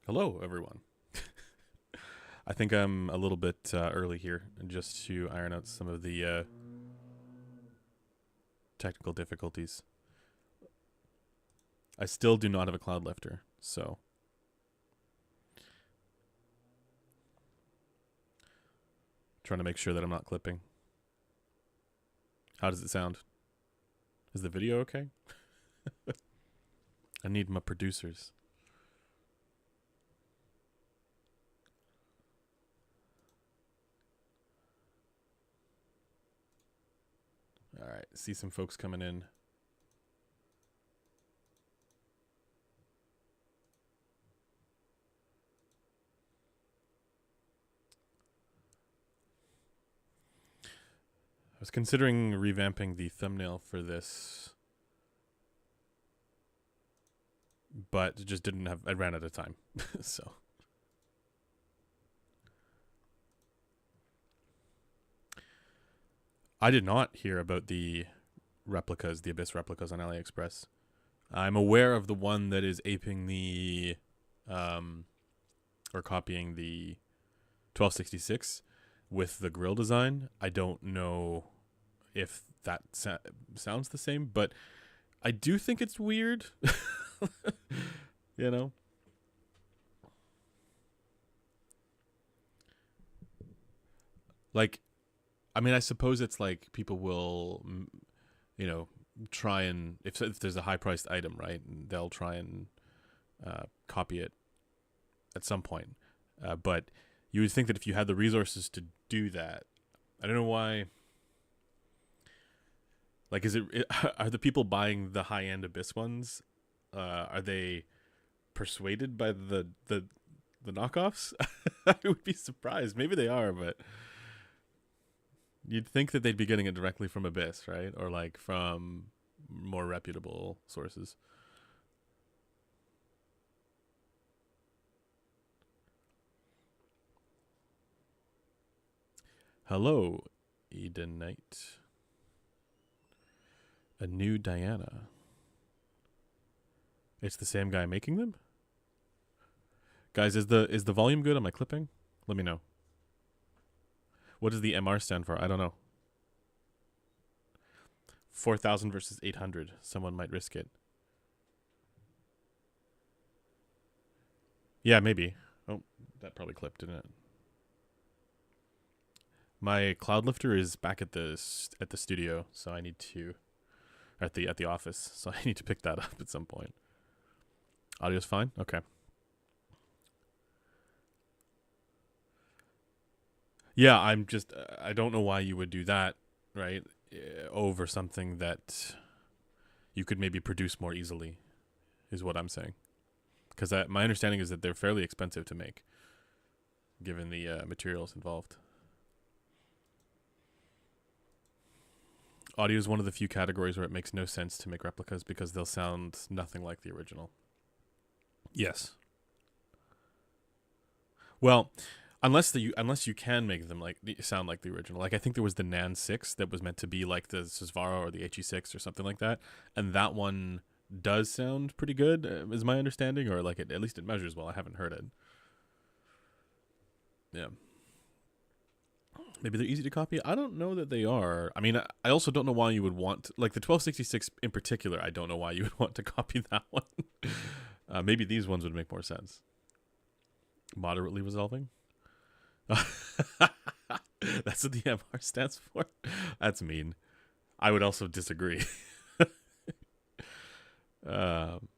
Hello, everyone. I think I'm a little bit early here, just to iron out some of the technical difficulties. I still do not have a cloud lifter, so trying to make sure that I'm not clipping. How does it sound? Is the video okay? I need my producers. All right, see some folks coming in. I was considering revamping the thumbnail for this, but it just didn't have. I ran out of time, so. I did not hear about the replicas, the Abyss replicas on AliExpress. I'm aware of the one that is aping the, or copying the 1266 with the grill design. I don't know if that sounds the same, but I do think it's weird. you know? Like, I mean, I suppose it's like people will, you know, try and, if there's a high priced item, right, they'll try and copy it at some point. But you would think that if you had the resources to do that, I don't know why. Like, are the people buying the high end Abyss ones? Are they persuaded by the knockoffs? I would be surprised. Maybe they are, but you'd think that they'd be getting it directly from Abyss, right? Or like from more reputable sources. Hello, Eden Knight. A new Diana. It's the same guy making them? Guys, is the volume good? Am I clipping? Let me know. What does the MR stand for? I don't know. 4,000 versus 800. Someone might risk it. Yeah, maybe. Oh, that probably clipped, didn't it? My cloud lifter is back at the studio, so I need to at the office, so I need to pick that up at some point. Audio's fine? Okay. Yeah, I don't know why you would do that, right? Over something that you could maybe produce more easily, is what I'm saying. Because my understanding is that they're fairly expensive to make, given the materials involved. Audio is one of the few categories where it makes no sense to make replicas because they'll sound nothing like the original. Yes. Well, unless you can make them like sound like the original. Like I think there was the Nan 6 that was meant to be like the Susvara or the HE6 or something like that, and that one does sound pretty good, is my understanding, or like at least it measures well. I haven't heard it. Yeah. Maybe they're easy to copy. I don't know that they are. I mean, I also don't know why you would want like the 1266 in particular. I don't know why you would want to copy that one. Maybe these ones would make more sense. Moderately resolving. That's what the MR stands for. That's mean. I would also disagree. um,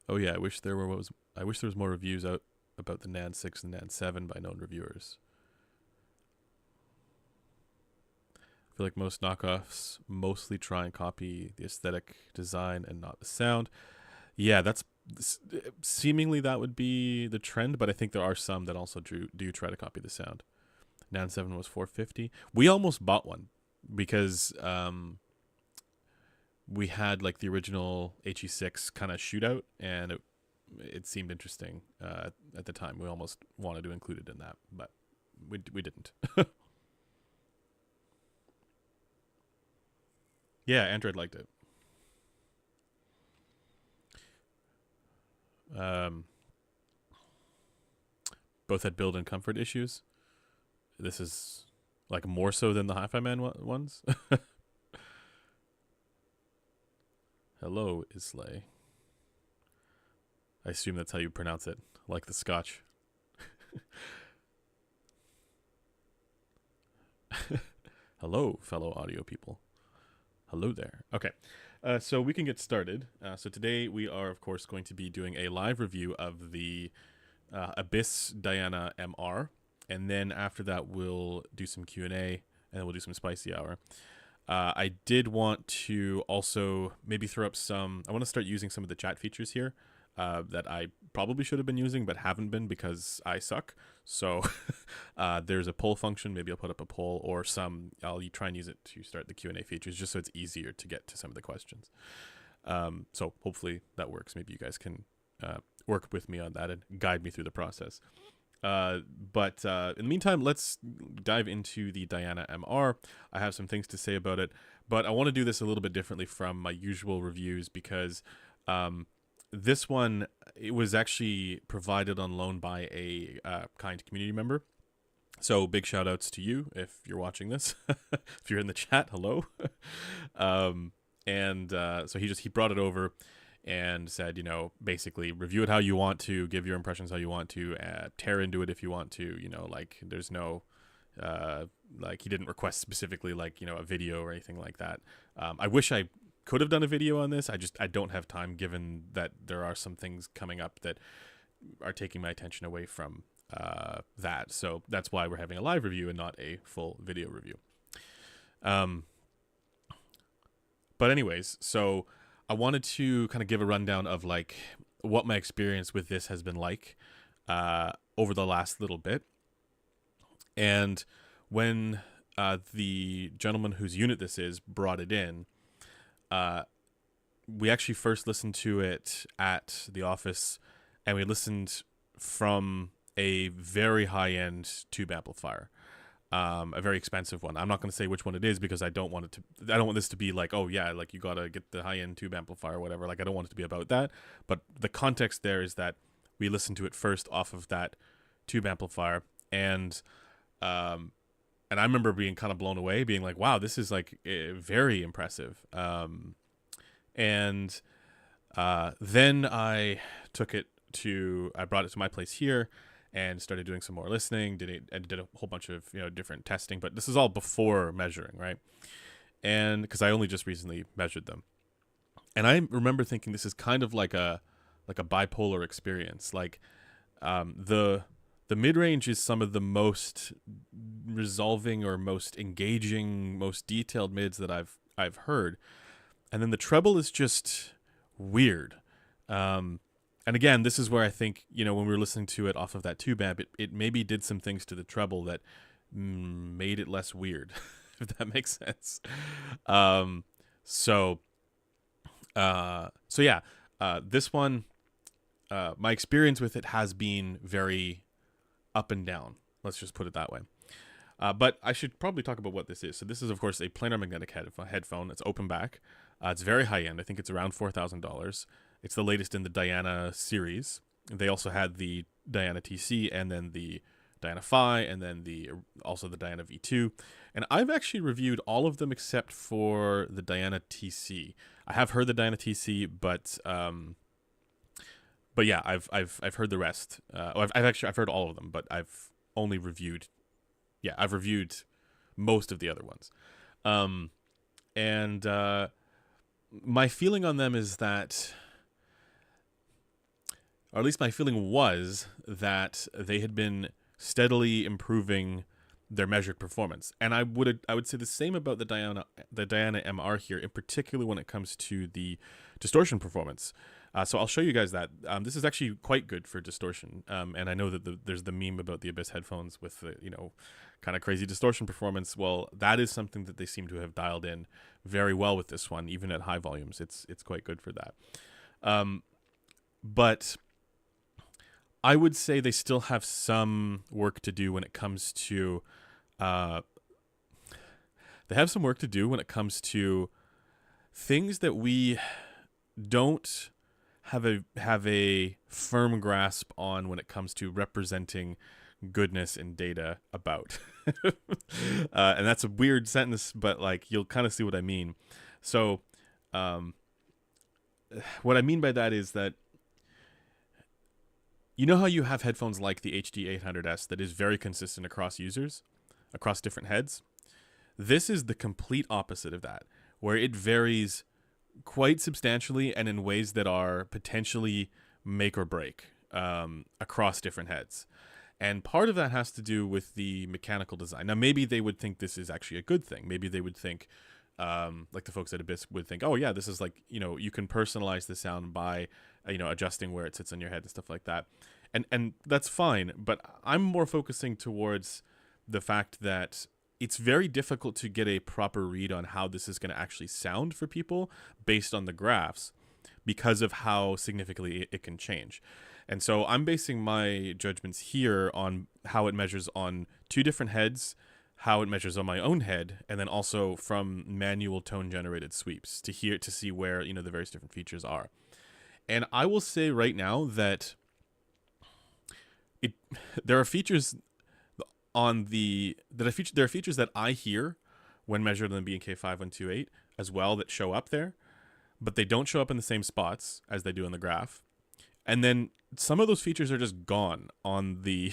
oh yeah, I wish there was more reviews out about the Nan 6 and Nan 7 by known reviewers. I feel like most knockoffs mostly try and copy the aesthetic design and not the sound. Yeah, that's seemingly that would be the trend, but I think there are some that also do try to copy the sound. Nan 7 was 450. We almost bought one because we had like the original HE6 kind of shootout, and it seemed interesting at the time. We almost wanted to include it in that, but we didn't. Yeah, Android liked it. Um, both had build and comfort issues. This is like more so than the Hi-Fi Man ones. Hello, Islay. I assume that's how you pronounce it, like the Scotch. Hello, fellow audio people. Hello there. Okay, so we can get started. So today we are, of course, going to be doing a live review of the Abyss Diana MR, and then after that we'll do some Q&A, and then we'll do some spicy hour. I did want to also maybe throw up I want to start using some of the chat features here that I probably should have been using but haven't been because I suck. So there's a poll function. Maybe I'll put up a poll, or I'll try and use it to start the Q&A features just so it's easier to get to some of the questions. So hopefully that works. Maybe you guys can work with me on that and guide me through the process. But in the meantime, let's dive into the Diana MR. I have some things to say about it, but I want to do this a little bit differently from my usual reviews because this one, it was actually provided on loan by a kind community member. So big shout outs to you if you're watching this. If you're in the chat, hello. So he brought it over and said, basically review it how you want to, give your impressions how you want to, tear into it if you want to, like there's no, like he didn't request specifically like, a video or anything like that. I wish I could have done a video on this. I don't have time given that there are some things coming up that are taking my attention away from that. So that's why we're having a live review and not a full video review. But anyways, so I wanted to kind of give a rundown of like what my experience with this has been like over the last little bit. And when the gentleman whose unit this is brought it in, we actually first listened to it at the office, and we listened from a very high-end tube amplifier. A very expensive one. I'm not going to say which one it is because I don't want this to be like, oh yeah, like you got to get the high-end tube amplifier or whatever. Like I don't want it to be about that. But the context there is that we listened to it first off of that tube amplifier, and I remember being kind of blown away, being like, wow, this is like very impressive. Then I brought it to my place here and started doing some more listening, did a whole bunch of different testing, but this is all before measuring, right? And because I only just recently measured them, and I remember thinking this is kind of like a bipolar experience. Like the mid range is some of the most resolving or most engaging, most detailed mids that I've heard, and then the treble is just weird. And again, this is where I think, when we were listening to it off of that tube amp, it maybe did some things to the treble that made it less weird, if that makes sense. So yeah, this one, my experience with it has been very up and down. Let's just put it that way. But I should probably talk about what this is. So this is, of course, a planar magnetic headphone. It's open back. It's very high end. I think it's around $4,000. It's the latest in the Diana series. They also had the Diana TC, and then the Diana Phi, and then also the Diana V2. And I've actually reviewed all of them except for the Diana TC. I have heard the Diana TC, but yeah, I've heard the rest. I've heard all of them, but I've only reviewed. Yeah, I've reviewed most of the other ones. My feeling on them is that, or at least my feeling was that they had been steadily improving their measured performance, and I would say the same about the Diana MR here, in particular when it comes to the distortion performance. So I'll show you guys that. This is actually quite good for distortion, and I know that there's the meme about the Abyss headphones with the kind of crazy distortion performance. Well, that is something that they seem to have dialed in very well with this one, even at high volumes. It's quite good for that. But I would say they still have some work to do when it comes to things that we don't have a firm grasp on when it comes to representing goodness in data about. And that's a weird sentence, but like you'll kind of see what I mean. So um, what I mean by that is that you know how you have headphones like the HD800S that is very consistent across users, across different heads? This is the complete opposite of that, where it varies quite substantially and in ways that are potentially make or break across different heads. And part of that has to do with the mechanical design. Now, maybe they would think this is actually a good thing. Maybe they would think, like the folks at Abyss would think, oh yeah, this is like, you can personalize the sound by, adjusting where it sits on your head and stuff like that. And that's fine. But I'm more focusing towards the fact that it's very difficult to get a proper read on how this is going to actually sound for people based on the graphs because of how significantly it can change. And so I'm basing my judgments here on how it measures on two different heads, how it measures on my own head, and then also from manual tone generated sweeps to see where, the various different features are. And I will say right now that there are features there are features that I hear when measured on the B&K 5128 as well that show up there, but they don't show up in the same spots as they do on the graph. And then some of those features are just gone on the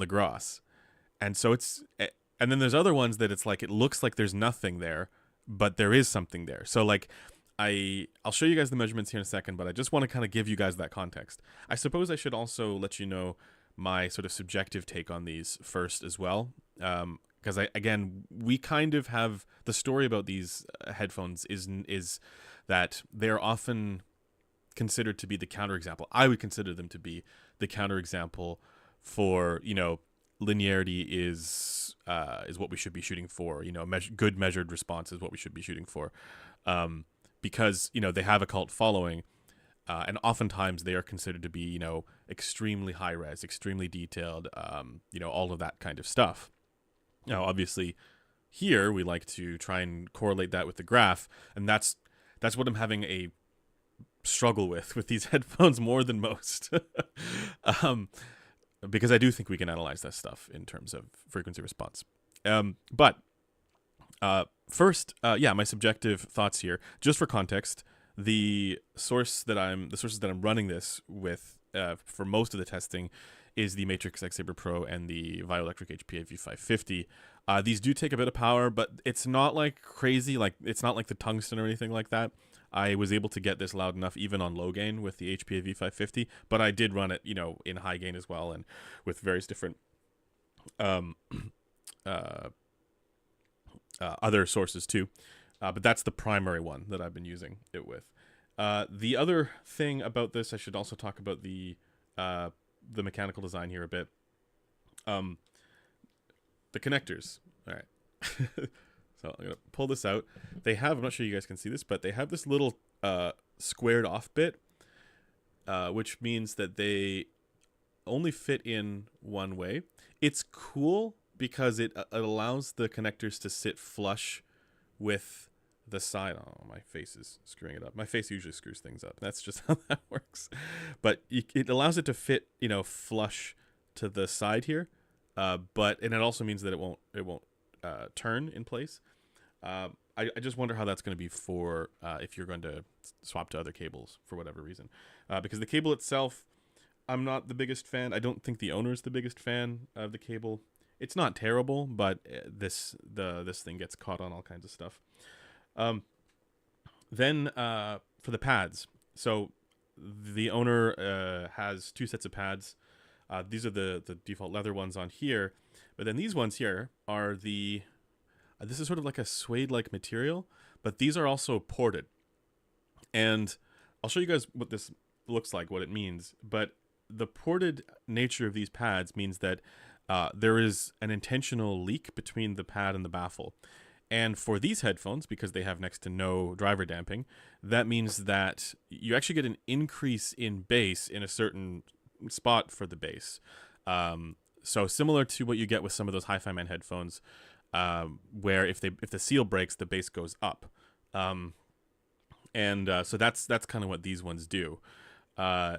Gross. And so and then there's other ones that it's like it looks like there's nothing there, but there is something there. So like I'll show you guys the measurements here in a second, but I just want to kind of give you guys that context. I suppose I should also let you know my sort of subjective take on these first as well, because we kind of have the story about these headphones is that they're often considered to be the counterexample. I would consider them to be the counterexample for, linearity is what we should be shooting for. Good measured response is what we should be shooting for, because they have a cult following. And oftentimes they are considered to be, extremely high res, extremely detailed, all of that kind of stuff. Now, obviously, here we like to try and correlate that with the graph, and that's what I'm having a struggle with these headphones more than most, because I do think we can analyze that stuff in terms of frequency response. But first, my subjective thoughts here, just for context. The sources that I'm running this with for most of the testing is the Matrix X Saber Pro and the Vioelectric HPA V550. These do take a bit of power, but it's not like crazy. Like it's not like the tungsten or anything like that. I was able to get this loud enough even on low gain with the HPA V550, but I did run it, in high gain as well and with various different other sources too. But that's the primary one that I've been using it with. The other thing about this, I should also talk about the mechanical design here a bit. The connectors. All right. So I'm going to pull this out. I'm not sure you guys can see this, but they have this little squared off bit, which means that they only fit in one way. It's cool because it allows the connectors to sit flush with the side. Oh, my face is screwing it up. My face usually screws things up. That's just how that works. But it allows it to fit, flush to the side here. And it also means that it won't turn in place. I just wonder how that's going to be for if you're going to swap to other cables for whatever reason. Because the cable itself, I'm not the biggest fan. I don't think the owner's the biggest fan of the cable. It's not terrible, but this thing gets caught on all kinds of stuff. Then for the pads, so the owner has two sets of pads. These are the default leather ones on here, but then these ones here are this is sort of like a suede-like material, but these are also ported. And I'll show you guys what this looks like, what it means. But the ported nature of these pads means that there is an intentional leak between the pad and the baffle. And for these headphones, because they have next to no driver damping, that means that you actually get an increase in bass in a certain spot for the bass. So similar to what you get with some of those Hi-Fi Man headphones, where if the seal breaks, the bass goes up. So that's kind of what these ones do. Uh,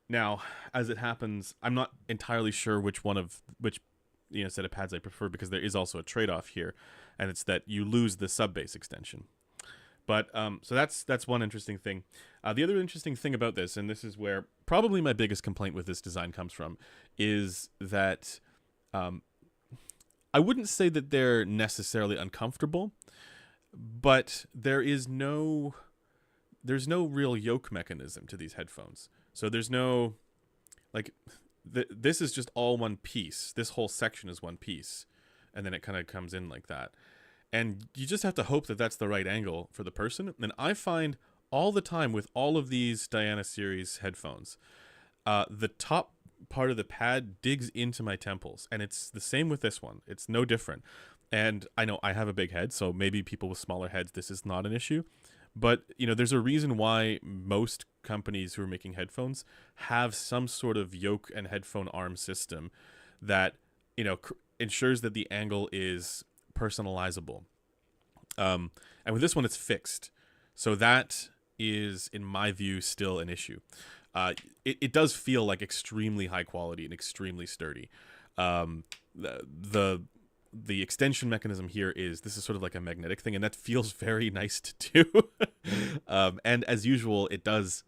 Now, as it happens, I'm not entirely sure which set of pads I prefer, because there is also a trade-off here, and it's that you lose the sub bass extension. But so that's one interesting thing. The other interesting thing about this, and this is where probably my biggest complaint with this design comes from, is that I wouldn't say that they're necessarily uncomfortable, but there's no real yoke mechanism to these headphones. So there's no, like, this is just all one piece. This whole section is one piece, and then it kind of comes in like that. And you just have to hope that that's the right angle for the person. And I find all the time with all of these Diana series headphones, the top part of the pad digs into my temples. And it's the same with this one. It's no different. And I know I have a big head, so maybe people with smaller heads, this is not an issue. But, there's a reason why most companies who are making headphones have some sort of yoke and headphone arm system that, ensures that the angle is personalizable. And with this one, it's fixed. So that is, in my view, still an issue. It does feel like extremely high quality and extremely sturdy. The extension mechanism here this is sort of like a magnetic thing, and that feels very nice to do. And as usual, it does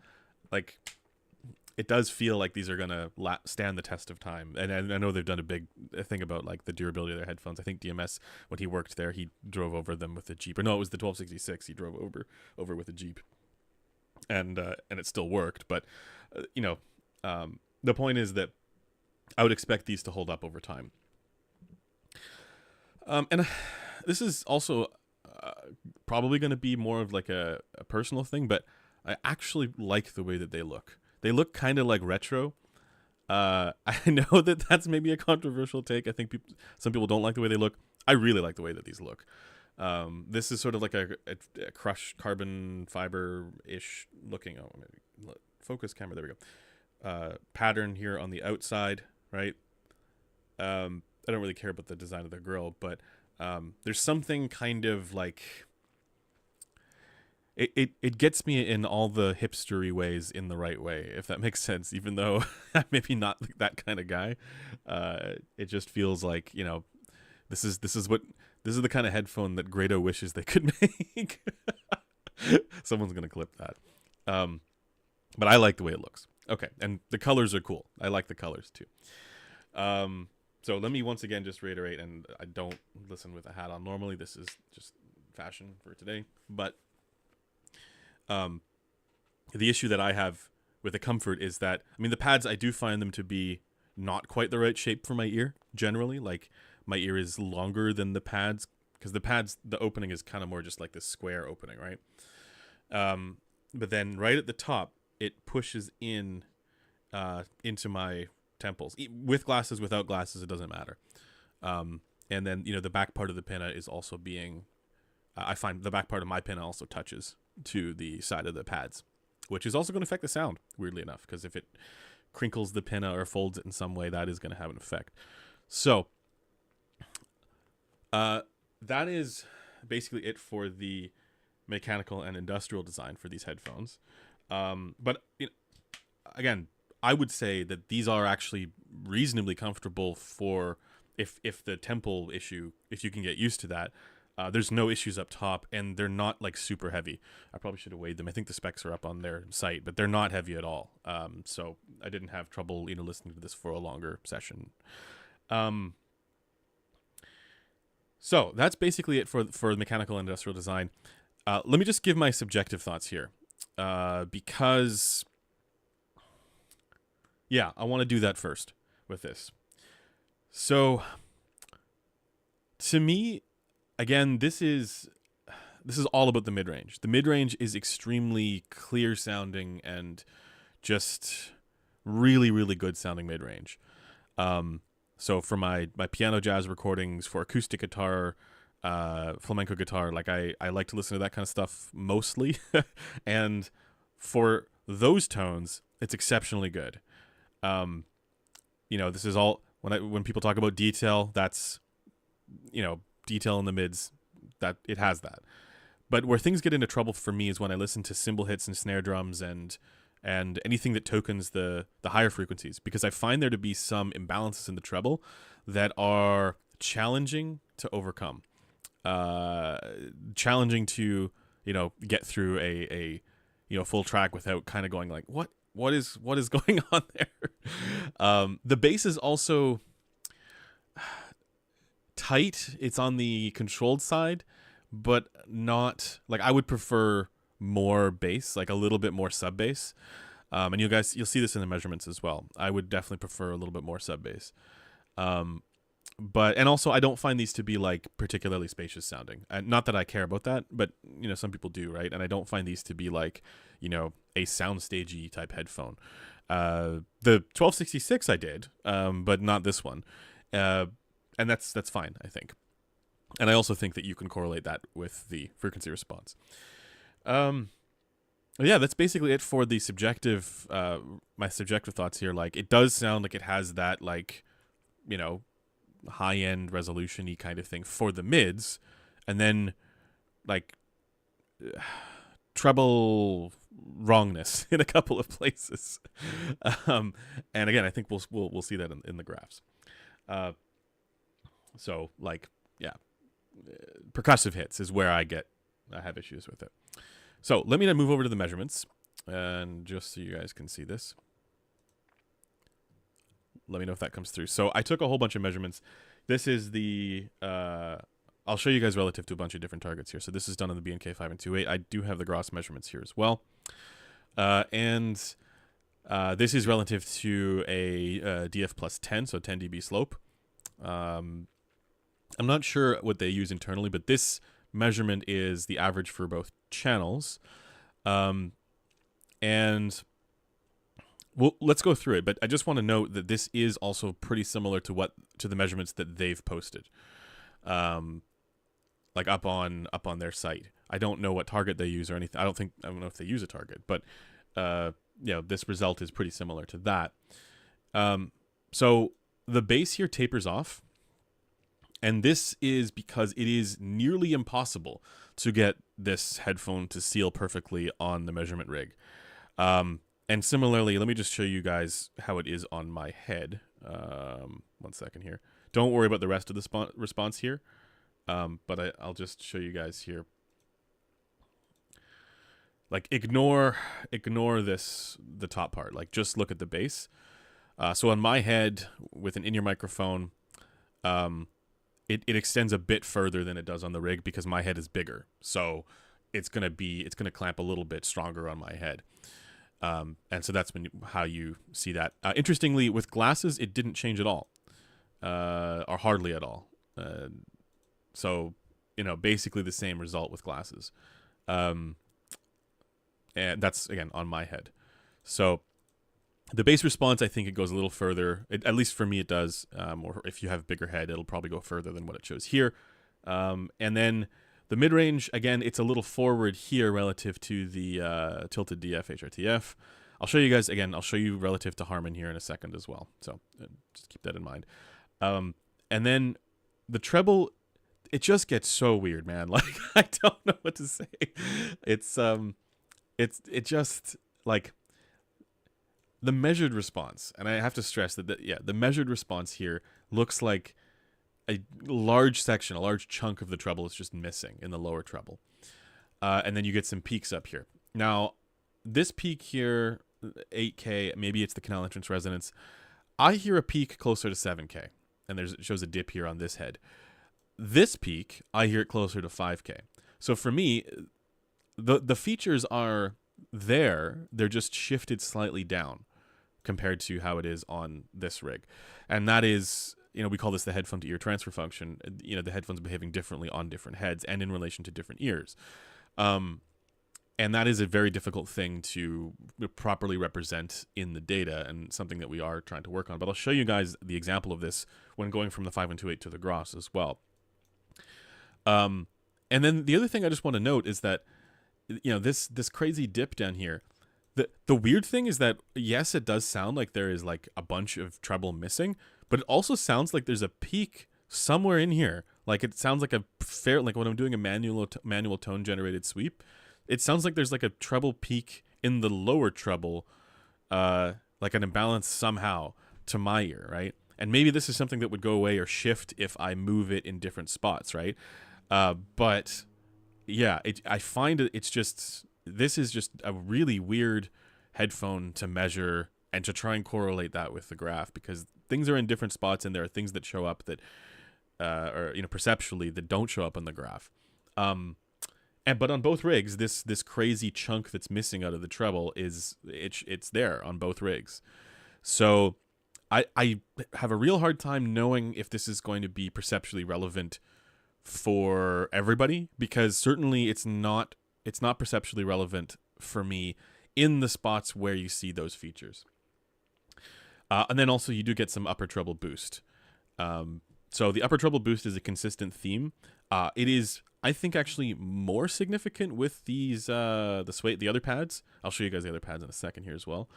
feel like these are gonna stand the test of time. And I know they've done a big thing about like the durability of their headphones. I think DMS, when he worked there, he drove over them with a Jeep. Or no, it was the 1266 he drove over with a Jeep, and it still worked. But the point is that I would expect these to hold up over time. And this is also probably going to be more of like a personal thing, but I actually like the way that they look. They look kind of like retro. I know that that's maybe a controversial take. I think some people don't like the way they look. I really like the way that these look. This is sort of like a crushed carbon fiber-ish looking. Oh, maybe focus camera. There we go. Pattern here on the outside, right? I don't really care about the design of the grill, but there's something kind of like it gets me in all the hipstery ways in the right way, if that makes sense. Even though I'm maybe not that kind of guy, it just feels like this is the kind of headphone that Grado wishes they could make. Someone's gonna clip that, but I like the way it looks. Okay, and the colors are cool. I like the colors too. So let me once again just reiterate, and I don't listen with a hat on normally. This is just fashion for today. But the issue that I have with the comfort is that, the pads, I do find them to be not quite the right shape for my ear, generally. Like, my ear is longer than the pads, because the pads, the opening is kind of more just like this square opening, right? But then right at the top, it pushes in into my temples. With glasses, without glasses, it doesn't matter. And then the back part of the pinna is also being I find the back part of my pinna also touches to the side of the pads, which is also going to affect the sound, weirdly enough, because if it crinkles the pinna or folds it in some way, that is going to have an effect. So that is basically it for the mechanical and industrial design for these headphones. But again, I would say that these are actually reasonably comfortable for if the temple issue, if you can get used to that. There's no issues up top, and they're not like super heavy. I probably should have weighed them. I think the specs are up on their site, but they're not heavy at all. So I didn't have trouble, listening to this for a longer session. So that's basically it for the mechanical and industrial design. Let me just give my subjective thoughts here, because I want to do that first with this. So to me, again, this is all about the mid-range. The mid-range is extremely clear sounding and just really, really good sounding mid-range. So for my piano jazz recordings, for acoustic guitar, flamenco guitar, like I like to listen to that kind of stuff mostly. And for those tones, it's exceptionally good. This is all when people talk about detail, that's detail in the mids, that it has that. But where things get into trouble for me is when I listen to cymbal hits and snare drums and and anything that tokens the higher frequencies, because I find there to be some imbalances in the treble that are challenging to overcome, challenging to get through a full track without kind of going like what is going on there. The bass is also tight. It's on the controlled side, but not like I would prefer more bass, like a little bit more sub bass. And you'll see this in the measurements as well. I would definitely prefer a little bit more sub bass. And also I don't find these to be like particularly spacious sounding. And not that I care about that, but some people do, right? And I don't find these to be like, a soundstagey type headphone. The 1266 I did, but not this one. And that's fine, I think. And I also think that you can correlate that with the frequency response. Yeah, that's basically it for the subjective, my subjective thoughts here. Like, it does sound like it has that, like, high-end resolution-y kind of thing for the mids, and then, like, treble wrongness in a couple of places. And again, I think we'll see that in the graphs. So, like, yeah, percussive hits is where I have issues with it. So let me now move over to the measurements, and just so you guys can see this. Let me know if that comes through. So I took a whole bunch of measurements. This is the, I'll show you guys relative to a bunch of different targets here. So this is done on the BNK 5 and 2.8. I do have the gross measurements here as well. And this is relative to a DF plus 10, so 10 dB slope. I'm not sure what they use internally, but this measurement is the average for both channels. And well, let's go through it, but I just want to note that this is also pretty similar to the measurements that they've posted, like up on their site. I don't know what target they use or anything. I don't know if they use a target, but this result is pretty similar to that. So the bass here tapers off, and this is because it is nearly impossible to get this headphone to seal perfectly on the measurement rig. And similarly, let me just show you guys how it is on my head. 1 second here. Don't worry about the rest of the response here, but I'll just show you guys here. Like, ignore the top part. Like, just look at the bass. So on my head, with an in-ear microphone, it extends a bit further than it does on the rig because my head is bigger. So it's gonna clamp a little bit stronger on my head. And so that's how you see that. Interestingly, with glasses, it didn't change at all, or hardly at all. So basically the same result with glasses. And that's again on my head. So the bass response, I think it goes a little further. At least for me, it does. Or if you have a bigger head, it'll probably go further than what it shows here. And then the mid-range, again, it's a little forward here relative to the tilted DF HRTF. I'll show you guys, again, I'll show you relative to Harman here in a second as well. So just keep that in mind. And then the treble, it just gets so weird, man. Like, I don't know what to say. It's just like the measured response. And I have to stress that, the measured response here looks like a large section, a large chunk of the treble is just missing in the lower treble. And then you get some peaks up here. Now, this peak here, 8K, maybe it's the canal entrance resonance. I hear a peak closer to 7K. And it shows a dip here on this head. This peak, I hear it closer to 5K. So for me, the features are there. They're just shifted slightly down compared to how it is on this rig. And that is, we call this the headphone to ear transfer function. The headphone's behaving differently on different heads and in relation to different ears. And that is a very difficult thing to properly represent in the data, and something that we are trying to work on. But I'll show you guys the example of this when going from the 5.28 to the Gross as well. And then the other thing I just want to note is that, this crazy dip down here, the weird thing is that, yes, it does sound like there is like a bunch of treble missing, but it also sounds like there's a peak somewhere in here. Like, it sounds like like when I'm doing a manual tone generated sweep, it sounds like there's like a treble peak in the lower treble, like an imbalance somehow to my ear, right? And maybe this is something that would go away or shift if I move it in different spots, right? But yeah, I find it's just, this is just a really weird headphone to measure and to try and correlate that with the graph, because things are in different spots and there are things that show up that, or perceptually that don't show up on the graph. But on both rigs, this crazy chunk that's missing out of the treble it's there on both rigs. So I have a real hard time knowing if this is going to be perceptually relevant for everybody, because certainly it's not perceptually relevant for me in the spots where you see those features. And then also you do get some upper treble boost. So the upper treble boost is a consistent theme. It is, I think, actually more significant with these the other pads. I'll show you guys the other pads in a second here as well.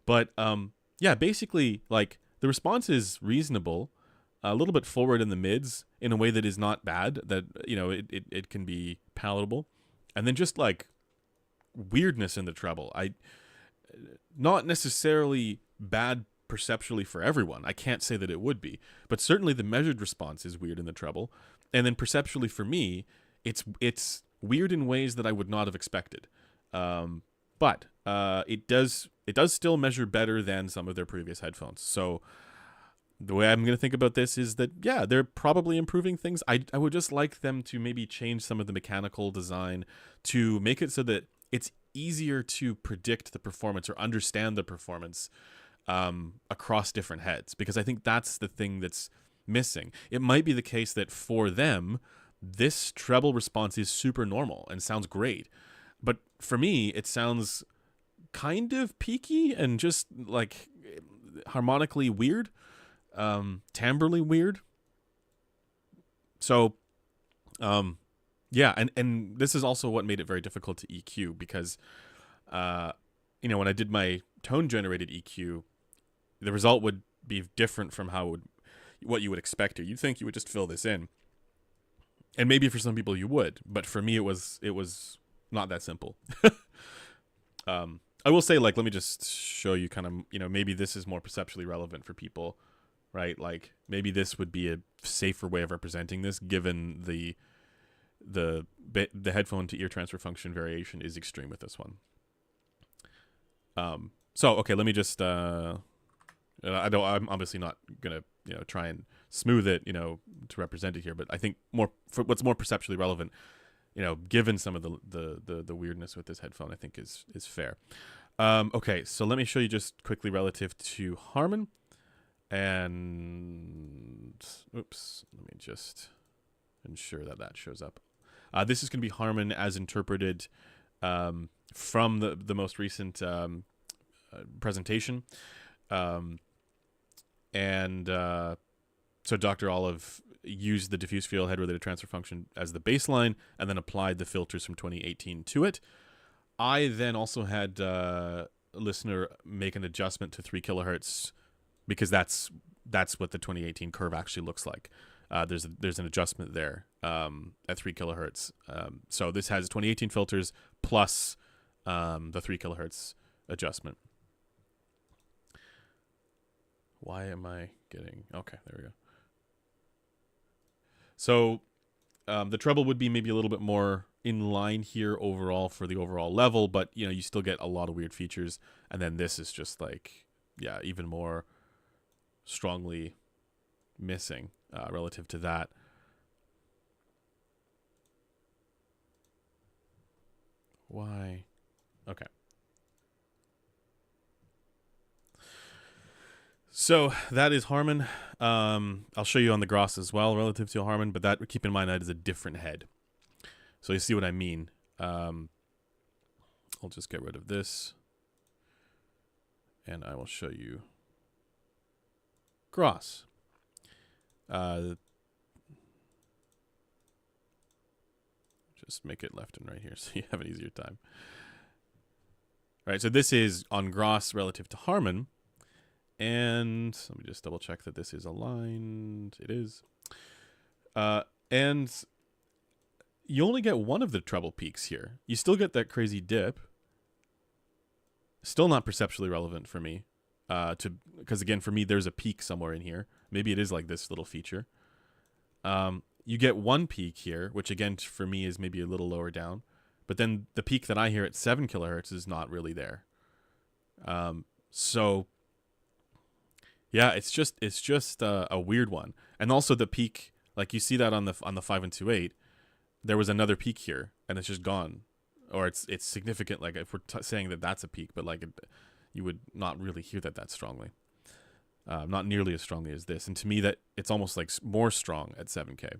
But yeah, basically, like, the response is reasonable, a little bit forward in the mids in a way that is not bad, that, it can be palatable. And then just like weirdness in the treble. Not necessarily bad perceptually for everyone. I can't say that it would be, but certainly the measured response is weird in the treble. And then perceptually for me, it's weird in ways that I would not have expected. But it does still measure better than some of their previous headphones. So the way I'm going to think about this is that, yeah, they're probably improving things. I would just like them to maybe change some of the mechanical design to make it so that it's easier to predict the performance or understand the performance across different heads, because I think that's the thing that's missing. It might be the case that for them, this treble response is super normal and sounds great. But for me, it sounds kind of peaky and just like harmonically weird, timbrally weird. So, yeah, and this is also what made it very difficult to EQ, because, when I did my tone generated EQ, the result would be different from what you would expect. You'd think you would just fill this in, and maybe for some people you would, but for me it was not that simple. I will say, like, let me just show you kind of, maybe this is more perceptually relevant for people, right? Like, maybe this would be a safer way of representing this, given the headphone to ear transfer function variation is extreme with this one. So okay, let me just I'm obviously not gonna try and smooth it to represent it here, but I think what's more perceptually relevant, given some of the weirdness with this headphone, I think is fair. Okay, so let me show you just quickly relative to Harman, and oops, let me just ensure that shows up. This is going to be Harman as interpreted from the most recent presentation. So Dr. Olive used the diffuse field head related transfer function as the baseline and then applied the filters from 2018 to it. I then also had a listener make an adjustment to 3 kilohertz, because that's what the 2018 curve actually looks like. There's an adjustment there at 3 kilohertz. So this has 2018 filters plus the 3 kilohertz adjustment. Why am I getting... Okay, there we go. So the treble would be maybe a little bit more in line here overall for the overall level, but you still get a lot of weird features. And then this is just like, yeah, even more strongly missing relative to that. Why? Okay. So that is Harman. I'll show you on the Gross as well relative to Harman, but that, keep in mind, that is a different head. So you see what I mean. I'll just get rid of this, and I will show you Gross. Just make it left and right here so you have an easier time. All right, so this is on Gross relative to Harman. And let me just double check that this is aligned. It is. And you only get one of the treble peaks here. You still get that crazy dip. Still not perceptually relevant for me. Because again, for me, there's a peak somewhere in here. Maybe it is like this little feature. You get one peak here, which again for me is maybe a little lower down, but then the peak that I hear at 7 kilohertz is not really there. So yeah, it's just a weird one. And also the peak, like you see that on the 5128, there was another peak here, and it's just gone, or it's significant. Like if we're saying that that's a peak, but like you would not really hear that strongly. Not nearly as strongly as this. And to me, that it's almost like more strong at 7K.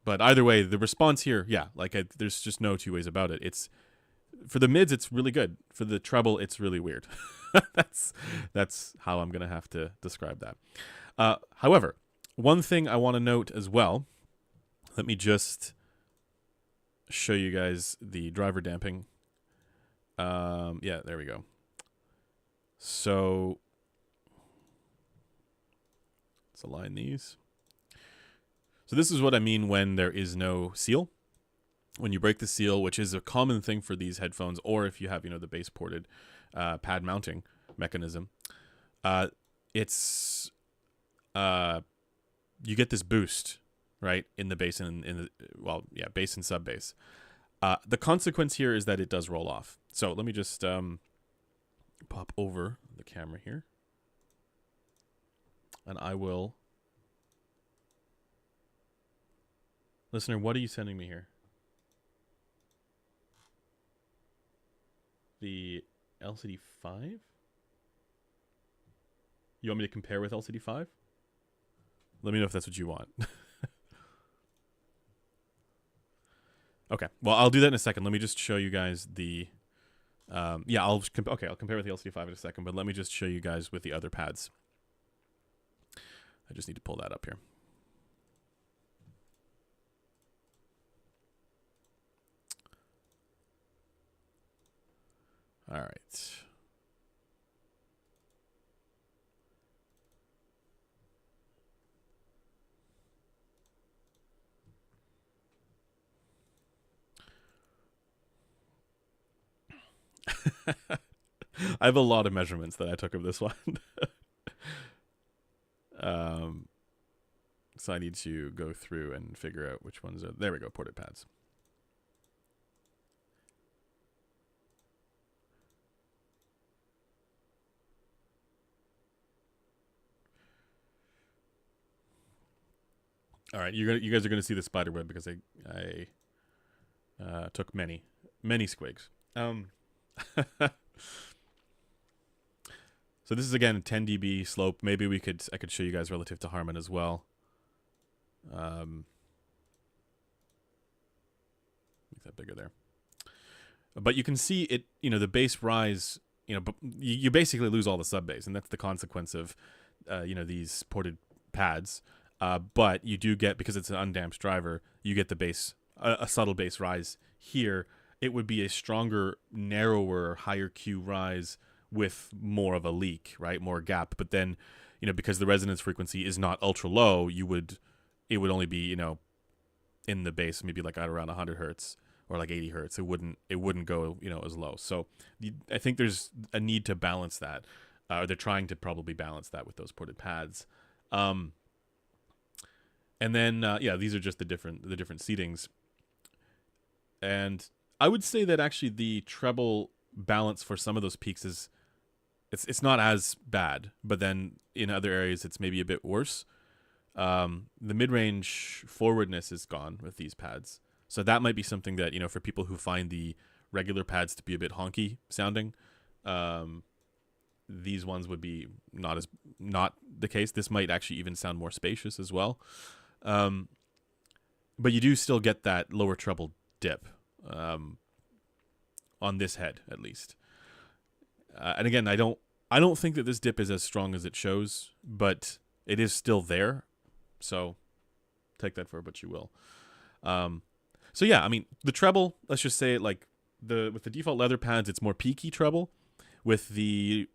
But either way, the response here, yeah, like there's just no two ways about it. It's for the mids, it's really good. For the treble, it's really weird. that's how I'm gonna have to describe that. However, one thing I want to note as well. Let me just show you guys the driver damping. Yeah, there we go. So let's align these. So this is what I mean when there is no seal. When you break the seal, which is a common thing for these headphones, or if you have, the base ported pad mounting mechanism, it's you get this boost, right, in the bass and bass and sub bass. The consequence here is that it does roll off. So let me just pop over the camera here, and I will. Listener, what are you sending me here? The LCD 5? You want me to compare with LCD 5? Let me know if that's what you want. Okay, well, I'll do that in a second. Let me just show you guys the... I'll compare with the LCD 5 in a second, but let me just show you guys with the other pads. I just need to pull that up here. All right. I have a lot of measurements that I took of this one. So I need to go through and figure out which ones are... There we go, ported pads. All right, you guys are going to see the spider web because I took many squigs. So this is again a 10 dB slope. Maybe I could show you guys relative to Harman as well. Make that bigger there. But you can see it. The bass rise. But you basically lose all the sub bass, and that's the consequence of these ported pads. But you do get, because it's an undamped driver, you get the bass, a subtle bass rise here. It would be a stronger, narrower, higher Q rise with more of a leak, right? More gap. But then, because the resonance frequency is not ultra low, it would only be, in the bass, maybe like at around 100 hertz or like 80 hertz. It wouldn't go, as low. So I think there's a need to balance that. Or they're trying to probably balance that with those ported pads. And then, these are just the different seatings. And I would say that actually the treble balance for some of those peaks is, it's not as bad, but then in other areas it's maybe a bit worse. The mid-range forwardness is gone with these pads. So that might be something that, for people who find the regular pads to be a bit honky sounding, these ones would be not the case. This might actually even sound more spacious as well. But you do still get that lower treble dip on this head, at least. And again, I don't think that this dip is as strong as it shows, but it is still there. So take that for what you will. So yeah, I mean, the treble, let's just say it like with the default leather pads, it's more peaky treble. With the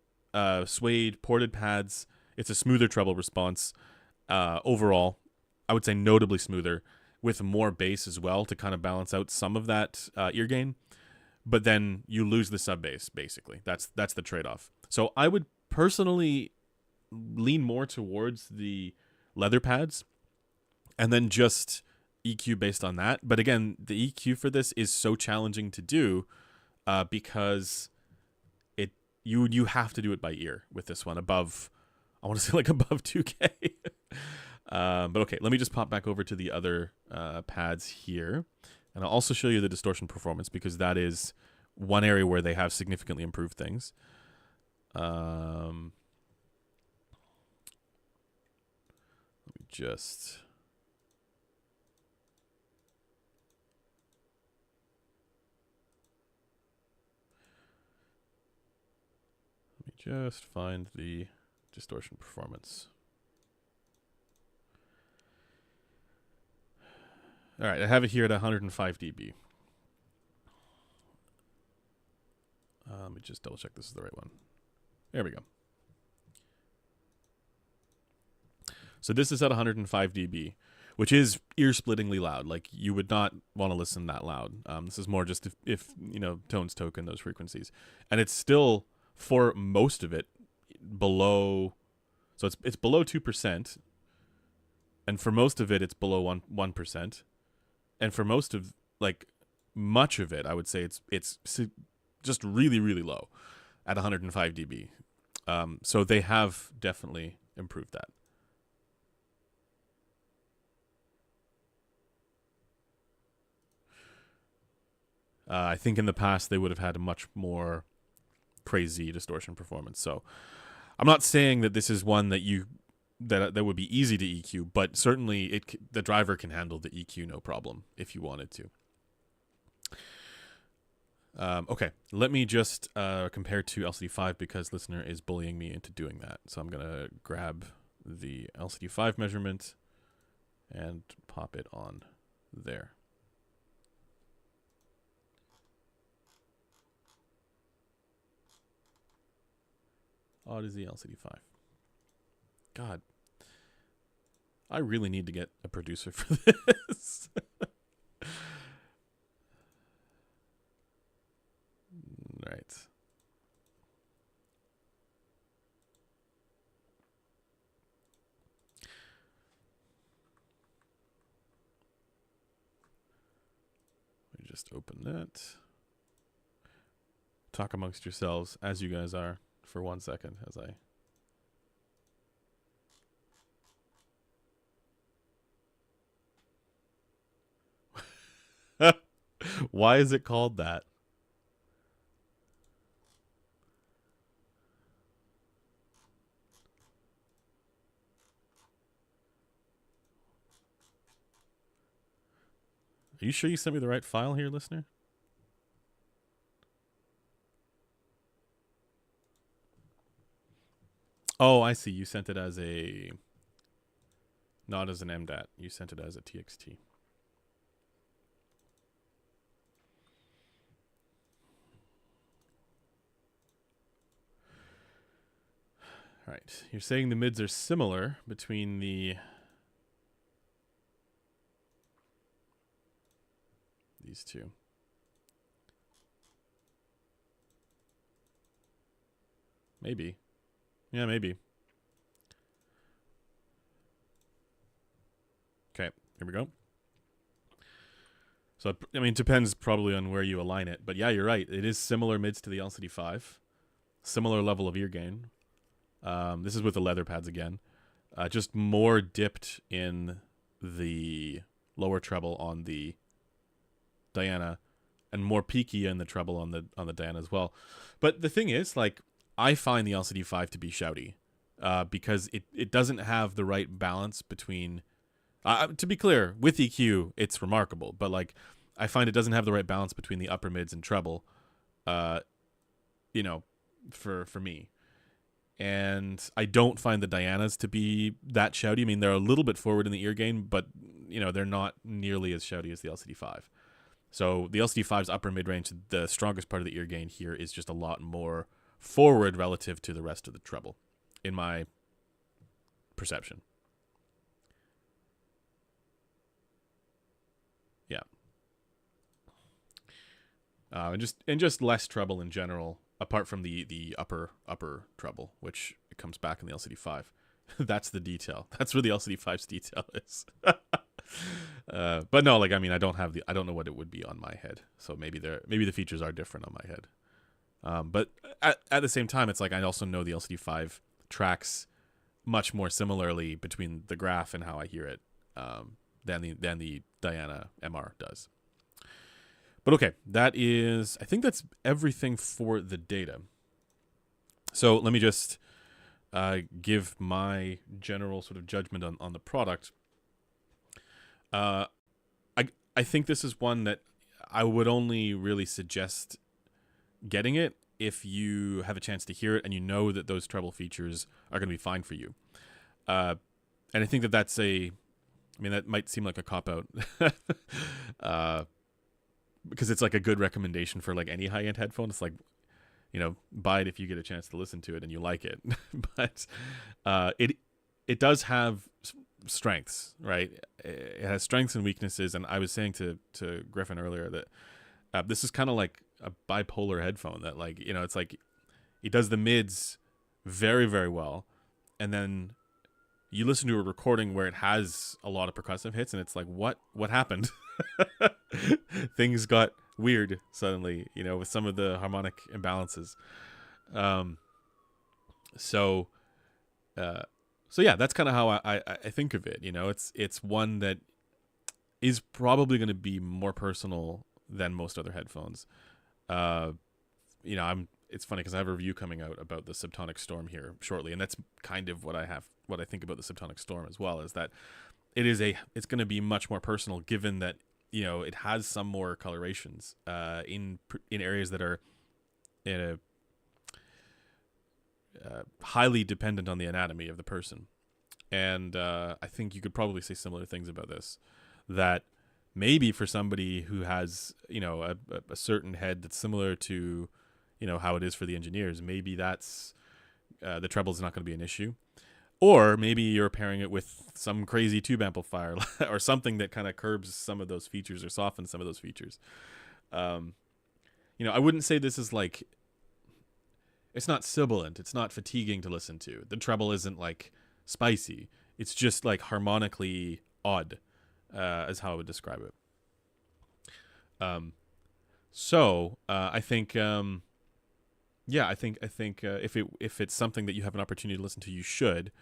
suede ported pads, it's a smoother treble response. Overall, I would say notably smoother, with more bass as well to kind of balance out some of that ear gain. but then you lose the sub bass. Basically, that's the trade off. So I would personally lean more towards the leather pads, and then just EQ based on that. But again, the EQ for this is so challenging to do because you have to do it by ear with this one above, I want to say like above 2K. But okay, let me just pop back over to the other pads here, and I'll also show you the distortion performance because that is one area where they have significantly improved things. Let me just find the distortion performance. All right, I have it here at 105 dB. Let me just double check this is the right one. There we go. So this is at 105 dB, which is ear-splittingly loud. Like, you would not want to listen that loud. This is more just if you know, tones token those frequencies. And it's still, for most of it, below, so it's below 2%, and for most of it, it's below 1%. And for most of, like, much of it, I would say it's just really, really low at 105 dB. So they have definitely improved that. I think in the past they would have had a much more crazy distortion performance. So I'm not saying that this is one that that would be easy to EQ, but certainly the driver can handle the EQ no problem if you wanted to. Okay, let me just compare to LCD5 because listener is bullying me into doing that. So I'm gonna grab the LCD5 measurement and pop it on there. Odyssey LCD5. God, I really need to get a producer for this. Right. Let me just open that. Talk amongst yourselves as you guys are for 1 second as I Why is it called that? Are you sure you sent me the right file here, listener? Oh, I see. You sent it as a... Not as an MDAT. You sent it as a TXT. All right. You're saying the mids are similar between these two. Maybe. Yeah, maybe. Okay, here we go. So, I mean, it depends probably on where you align it. But yeah, you're right. It is similar mids to the LCD5. Similar level of ear gain. This is with the leather pads again. Just more dipped in the lower treble on the Diana, and more peaky in the treble on the Diana as well. But the thing is, like, I find the LCD5 to be shouty because it doesn't have the right balance between... to be clear, with EQ, it's remarkable, but like I find it doesn't have the right balance between the upper mids and treble, you know, for me. And I don't find the Dianas to be that shouty. I mean, they're a little bit forward in the ear gain, but you know, they're not nearly as shouty as the LCD5. So the LCD5's upper mid range, the strongest part of the ear gain here is just a lot more forward relative to the rest of the treble, in my perception. Yeah. and just less treble in general, apart from the upper treble, which it comes back in the LCD5. That's the detail. That's where the LCD5's detail is. But no, like I mean, I don't know what it would be on my head. So maybe the features are different on my head. But at the same time, it's like I also know the LCD5 tracks much more similarly between the graph and how I hear it than the Diana MR does. But okay, I think that's everything for the data. So let me just give my general sort of judgment on the product. I think this is one that I would only really suggest getting it if you have a chance to hear it and you know that those treble features are going to be fine for you. And I think that might seem like a cop-out. Because it's like a good recommendation for like any high-end headphone. It's like, buy it if you get a chance to listen to it and you like it. But it does have strengths, right? It has strengths and weaknesses. And I was saying to Griffin earlier that this is kind of like a bipolar headphone that, like, it's like it does the mids very, very well. And then you listen to a recording where it has a lot of percussive hits and it's like, what happened? Things got weird suddenly, with some of the harmonic imbalances. So yeah, that's kind of how I think of it. It's one that is probably going to be more personal than most other headphones. It's funny because I have a review coming out about the Subtonic Storm here shortly, and that's kind of what I think about the Subtonic Storm as well, is that it's going to be much more personal, given that it has some more colorations in areas that are highly dependent on the anatomy of the person. And I think you could probably say similar things about this, that maybe for somebody who has a certain head that's similar to how it is for the engineers, maybe that's the treble is not going to be an issue. Or maybe you're pairing it with some crazy tube amplifier or something that kind of curbs some of those features or softens some of those features. I wouldn't say this is like, it's not sibilant. It's not fatiguing to listen to. The treble isn't like spicy. It's just like harmonically odd, is how I would describe it. I think, I think if it's something that you have an opportunity to listen to, you should,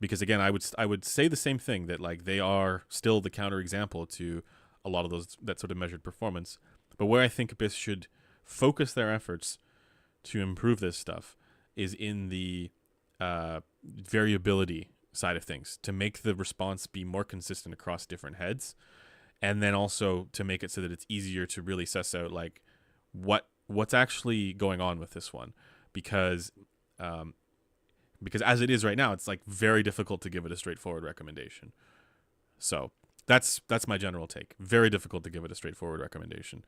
because again, I would say the same thing, that like they are still the counterexample to a lot of that sort of measured performance. But where I think Abyss should focus their efforts to improve this stuff is in the variability side of things, to make the response be more consistent across different heads, and then also to make it so that it's easier to really suss out like what's actually going on with this one, because as it is right now, it's like very difficult to give it a straightforward recommendation. So that's my general take. Very difficult to give it a straightforward recommendation,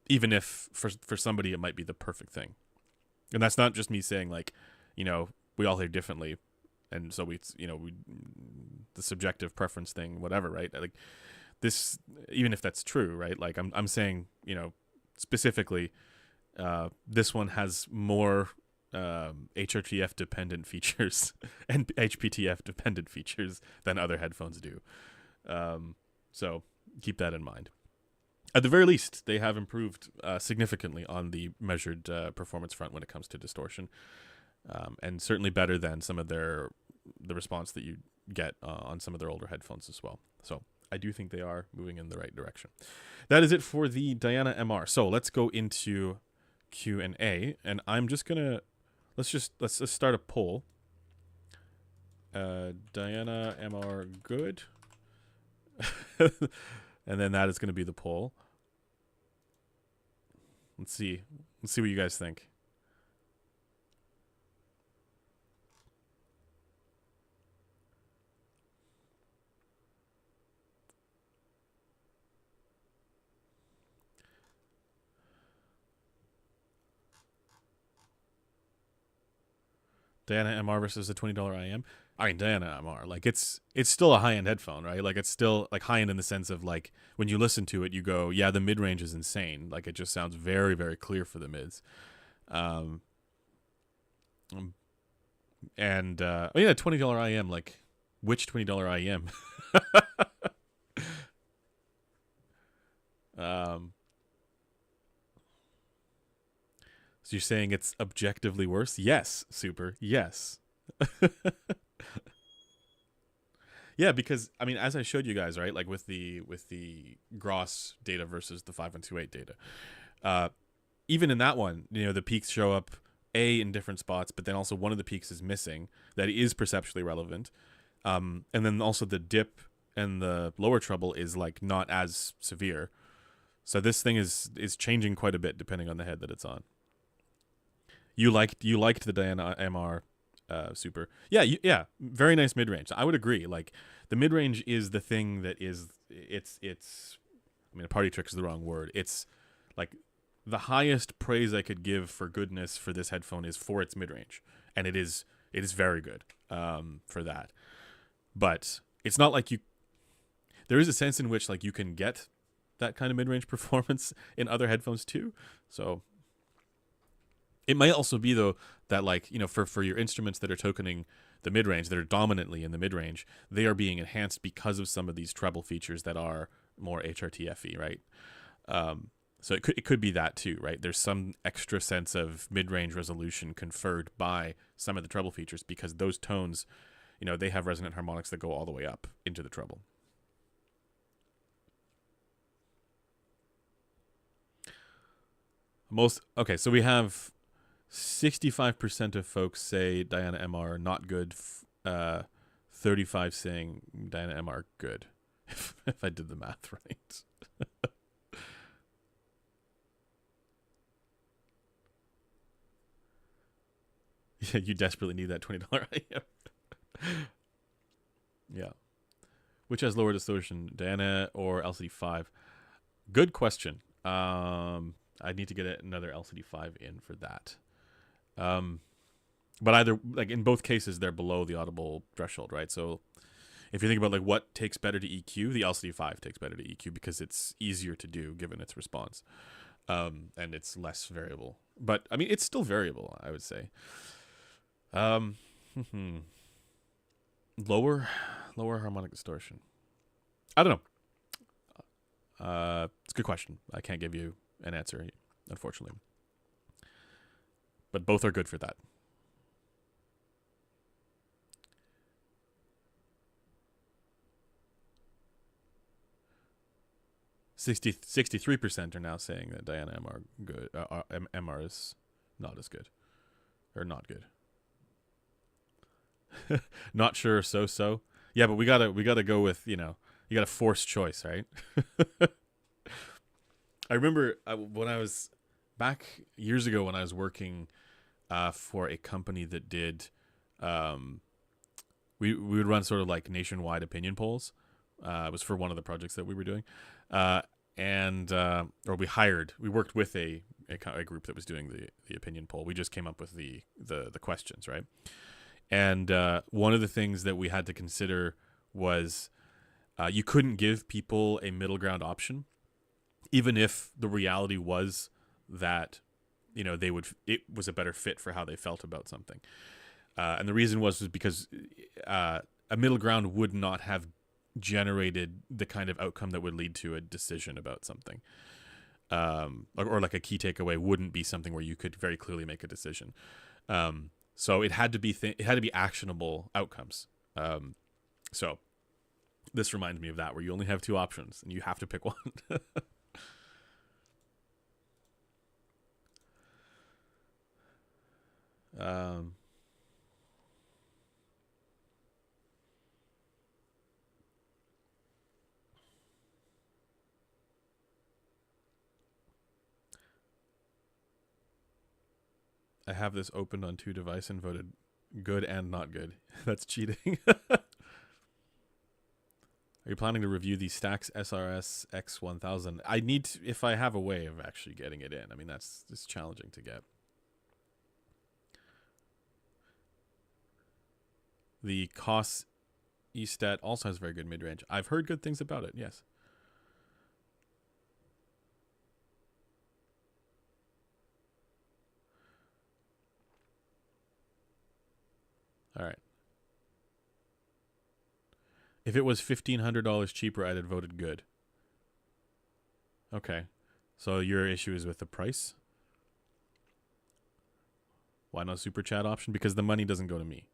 even if for somebody it might be the perfect thing. And that's not just me saying like, we all hear differently, and so we the subjective preference thing, whatever, right? Like this, even if that's true, right? Like I'm saying, specifically, this one has more HRTF dependent features and HPTF dependent features than other headphones do. So keep that in mind. At the very least, they have improved significantly on the measured performance front when it comes to distortion, and certainly better than some of the response that you get on some of their older headphones as well. So I do think they are moving in the right direction. That is it for the Diana MR. So let's go into Q&A, and I'm just gonna let's just start a poll. Diana MR good, and then that is going to be the poll. Let's see what you guys think. Diana MR versus the $20 IM. I mean, Diana MR, like it's still a high end headphone, right? Like it's still like high end in the sense of like when you listen to it, you go, yeah, the mid range is insane. Like it just sounds very very clear for the mids. Um, and oh yeah, $20 IM, like which $20 IM? um, so you're saying it's objectively worse? Yes, super. Yes. Yeah, because I mean, as I showed you guys, right, like with the Gross data versus the 5128 data, uh, even in that one, you know, the peaks show up in different spots, but then also one of the peaks is missing that is perceptually relevant, and then also the dip and the lower treble is like not as severe. So this thing is changing quite a bit depending on the head that it's on. You liked the Diana MR super. Yeah, yeah, very nice mid range. I would agree. Like the mid range is the thing that is it's. I mean, a party trick is the wrong word. It's like the highest praise I could give for goodness for this headphone is for its mid range, and it is very good for that. But it's not like you. There is a sense in which like you can get that kind of mid range performance in other headphones too. So it might also be though that like, you know, for your instruments that are tokening the mid range, that are dominantly in the mid range, they are being enhanced because of some of these treble features that are more HRTFE, right? So it could be that too, right? There's some extra sense of mid range resolution conferred by some of the treble features because those tones, you know, they have resonant harmonics that go all the way up into the treble. So we have 65% of folks say Diana MR not good. 35 saying Diana MR good. If I did the math right. Yeah, you desperately need that $20 item. Yeah. Which has lower distortion, Diana or LCD5? Good question. I need to get another LCD5 in for that. But either like in both cases, they're below the audible threshold, right? So if you think about like what takes better to EQ, the LCD5 takes better to EQ because it's easier to do given its response, and it's less variable. But I mean, it's still variable, I would say. Um, lower harmonic distortion. I don't know. It's a good question. I can't give you an answer, unfortunately. But both are good for that. 63% are now saying that Diana MR good. MR is not as good, or not good. Not sure. So. Yeah, but we gotta go with, you know, you got to force choice, right? I remember when I was back years ago when I was working for a company that did we would run sort of like nationwide opinion polls. It was for one of the projects that we were doing, and or we worked with a group that was doing the opinion poll. We just came up with the questions, right? And one of the things that we had to consider was you couldn't give people a middle ground option, even if the reality was that, you know, it was a better fit for how they felt about something. And the reason was because a middle ground would not have generated the kind of outcome that would lead to a decision about something. Or like a key takeaway wouldn't be something where you could very clearly make a decision. So it had to be actionable outcomes. So this reminds me of that, where you only have two options and you have to pick one. I have this opened on two devices and voted good and not good. That's cheating. Are you planning to review the Stax SRS X1000? I need to, if I have a way of actually getting it in. I mean, that's just challenging to get. The COS E-Stat also has very good mid-range. I've heard good things about it, yes. All right. If it was $1,500 cheaper, I'd have voted good. Okay. So your issue is with the price? Why no super chat option? Because the money doesn't go to me.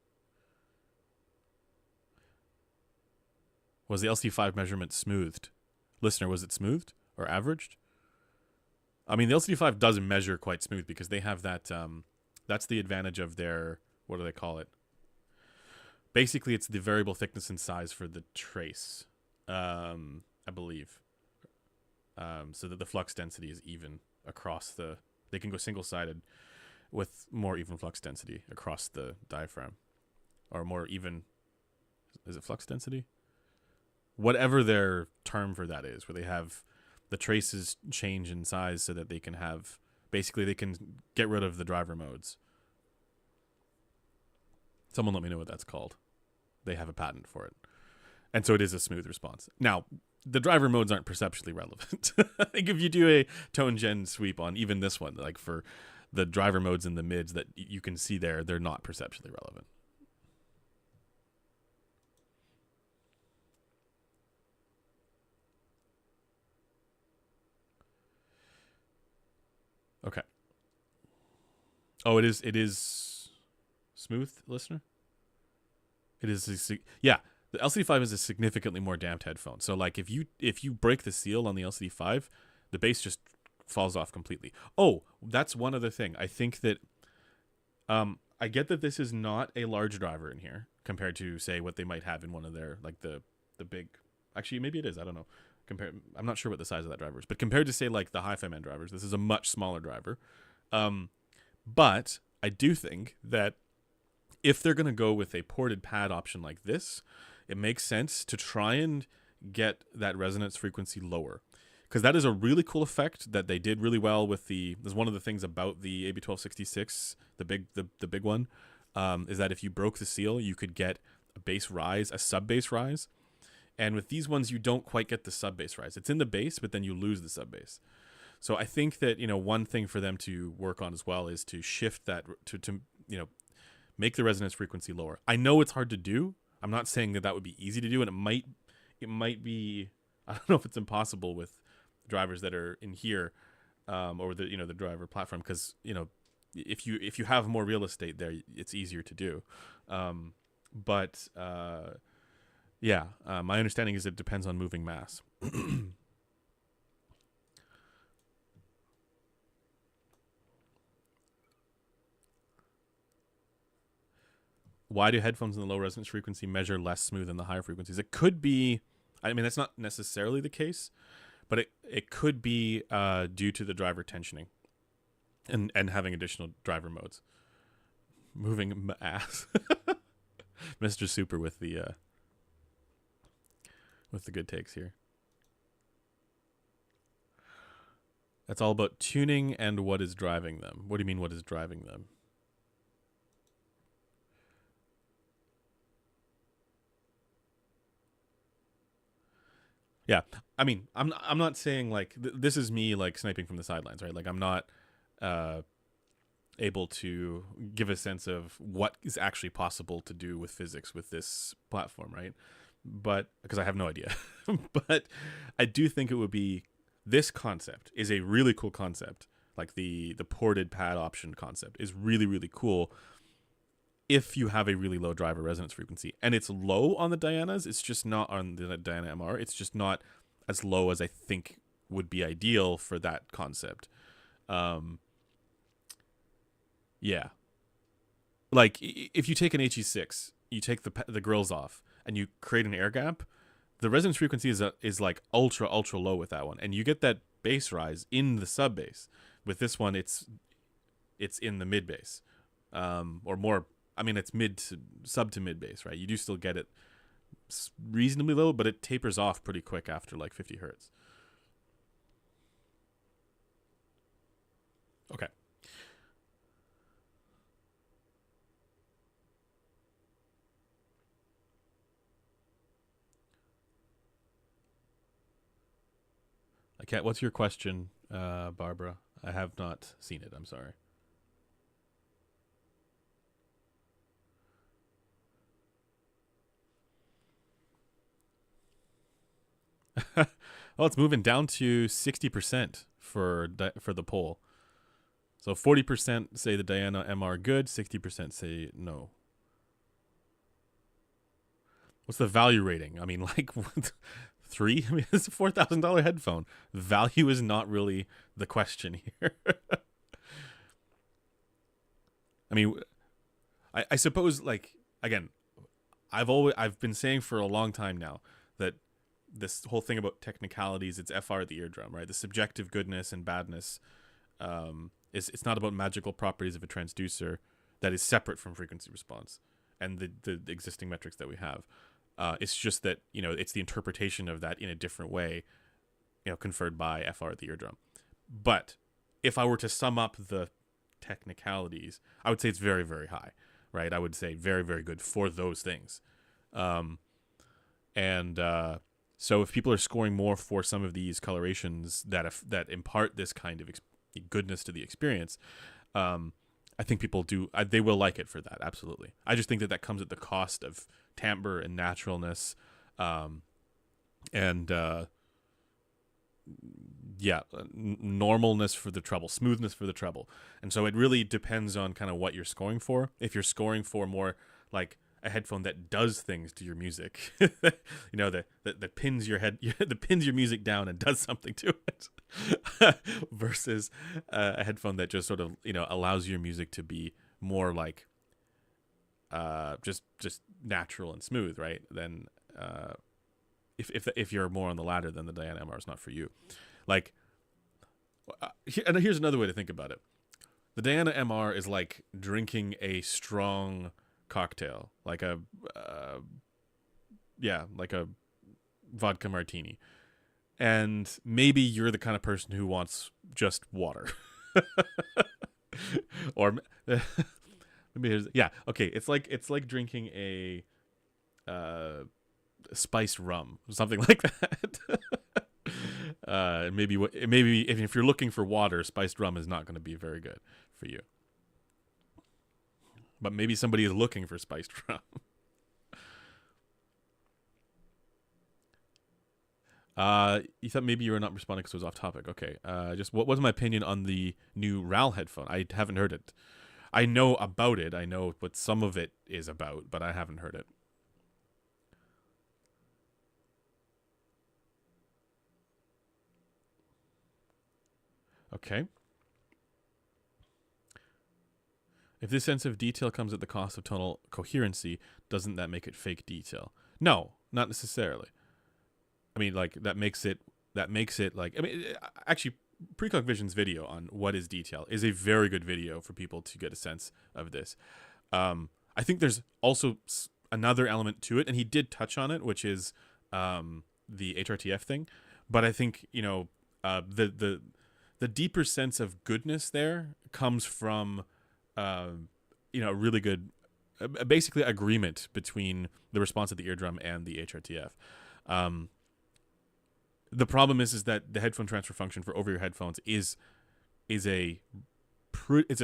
Was the LCD5 measurement smoothed? Listener, was it smoothed or averaged? I mean, the LCD5 does measure quite smooth because they have that. That's the advantage of their, what do they call it? Basically, it's the variable thickness and size for the trace, I believe. So that the flux density is even across the. They can go single-sided with more even flux density across the diaphragm, or more even. Is it flux density? Whatever their term for that is, where they have the traces change in size so that they can have, basically they can get rid of the driver modes. Someone let me know what that's called. They have a patent for it. And so it is a smooth response. Now, the driver modes aren't perceptually relevant. Like if you do a tone gen sweep on even this one, like for the driver modes in the mids that you can see there, they're not perceptually relevant. Okay. Oh, it is smooth, listener? It is yeah, the LCD5 is a significantly more damped headphone. So like if you break the seal on the LCD5, the bass just falls off completely. Oh, that's one other thing. I think that I get that this is not a large driver in here compared to say what they might have in one of their like the big. Actually, maybe it is. I don't know. I'm not sure what the size of that driver is, but compared to say like the hi-fi man drivers, this is a much smaller driver. But I do think that if they're going to go with a ported pad option like this, it makes sense to try and get that resonance frequency lower, because that is a really cool effect that they did really well with the. There's one of the things about the AB1266, the big one, is that if you broke the seal, you could get a bass rise, a sub bass rise. And with these ones, you don't quite get the sub bass rise. It's in the bass, but then you lose the sub bass. So I think that, one thing for them to work on as well is to shift that to make the resonance frequency lower. I know it's hard to do. I'm not saying that would be easy to do, and it might be. I don't know if it's impossible with drivers that are in here, or the driver platform, because if you have more real estate there, it's easier to do. But my understanding is it depends on moving mass. Why do headphones in the low resonance frequency measure less smooth than the higher frequencies? It could be, I mean, that's not necessarily the case, but it could be due to the driver tensioning and having additional driver modes. Moving ass. Mr. Super with the good takes here. That's all about tuning and what is driving them. What do you mean, what is driving them? Yeah, I mean, I'm not saying like this is me like sniping from the sidelines, right? Like I'm not able to give a sense of what is actually possible to do with physics with this platform, right? But because I have no idea, but I do think it would be, this concept is a really cool concept. Like the ported pad option concept is really, really cool. If you have a really low driver resonance frequency, and it's low on the Dianas, it's just not on the Diana MR. It's just not as low as I think would be ideal for that concept. Yeah, like if you take an HE6, you take the grills off, and you create an air gap, the resonance frequency is like ultra low with that one, and you get that bass rise in the sub bass. With this one, it's in the mid bass, or more. I mean, it's sub to mid bass, right? You do still get it reasonably low, but it tapers off pretty quick after like 50 hertz. Okay. can't. What's your question, Barbara? I have not seen it. I'm sorry. Well, it's moving down to 60% for the poll. So 40% say the Diana MR good, 60% say no. What's the value rating? I mean, like 3? I mean, it's a $4,000 headphone. Value is not really the question here. I mean, I suppose, like, again, I've been saying for a long time now that this whole thing about technicalities, it's FR at the eardrum, right? The subjective goodness and badness, it's not about magical properties of a transducer that is separate from frequency response and the existing metrics that we have. It's just that, it's the interpretation of that in a different way, conferred by FR at the eardrum. But if I were to sum up the technicalities, I would say it's very, very high, right? I would say very, very good for those things. So if people are scoring more for some of these colorations that impart this kind of goodness to the experience, I think people they will like it for that. Absolutely. I just think that comes at the cost of timbre and naturalness, and normalness for the treble, smoothness for the treble. And so it really depends on kind of what you're scoring for. If you're scoring for more like a headphone that does things to your music, that pins your head, that pins your music down and does something to it, versus a headphone that just sort of allows your music to be more like just natural and smooth, right? Then if you're more on the latter, then the Diana MR is not for you. Like, and here's another way to think about it: the Diana MR is like drinking a strong cocktail, like a vodka martini, and maybe you're the kind of person who wants just water, or maybe it's like drinking a spiced rum, something like that. Maybe if you're looking for water, spiced rum is not going to be very good for you. But maybe somebody is looking for spiced rum. You thought maybe you were not responding because it was off topic. Okay. Just what was my opinion on the new RAL headphone? I haven't heard it. I know about it. I know what some of it is about, but I haven't heard it. Okay. If this sense of detail comes at the cost of tonal coherency, doesn't that make it fake detail? No, not necessarily. I mean, like, that makes it like, I mean, actually, Precog Vision's video on what is detail is a very good video for people to get a sense of this. I think there's also another element to it, and he did touch on it, which is the HRTF thing. But I think, the deeper sense of goodness there comes from really good, basically agreement between the response at the eardrum and the HRTF. The problem is that the headphone transfer function for over-ear headphones is a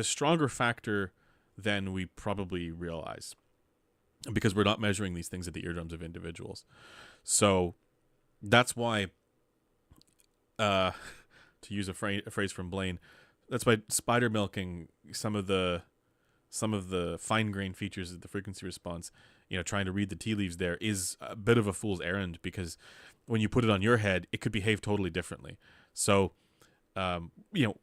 stronger factor than we probably realize, because we're not measuring these things at the eardrums of individuals. So that's why, to use a phrase from Blaine, that's why spider milking some of the fine-grained features of the frequency response, trying to read the tea leaves there, is a bit of a fool's errand, because when you put it on your head, it could behave totally differently. So,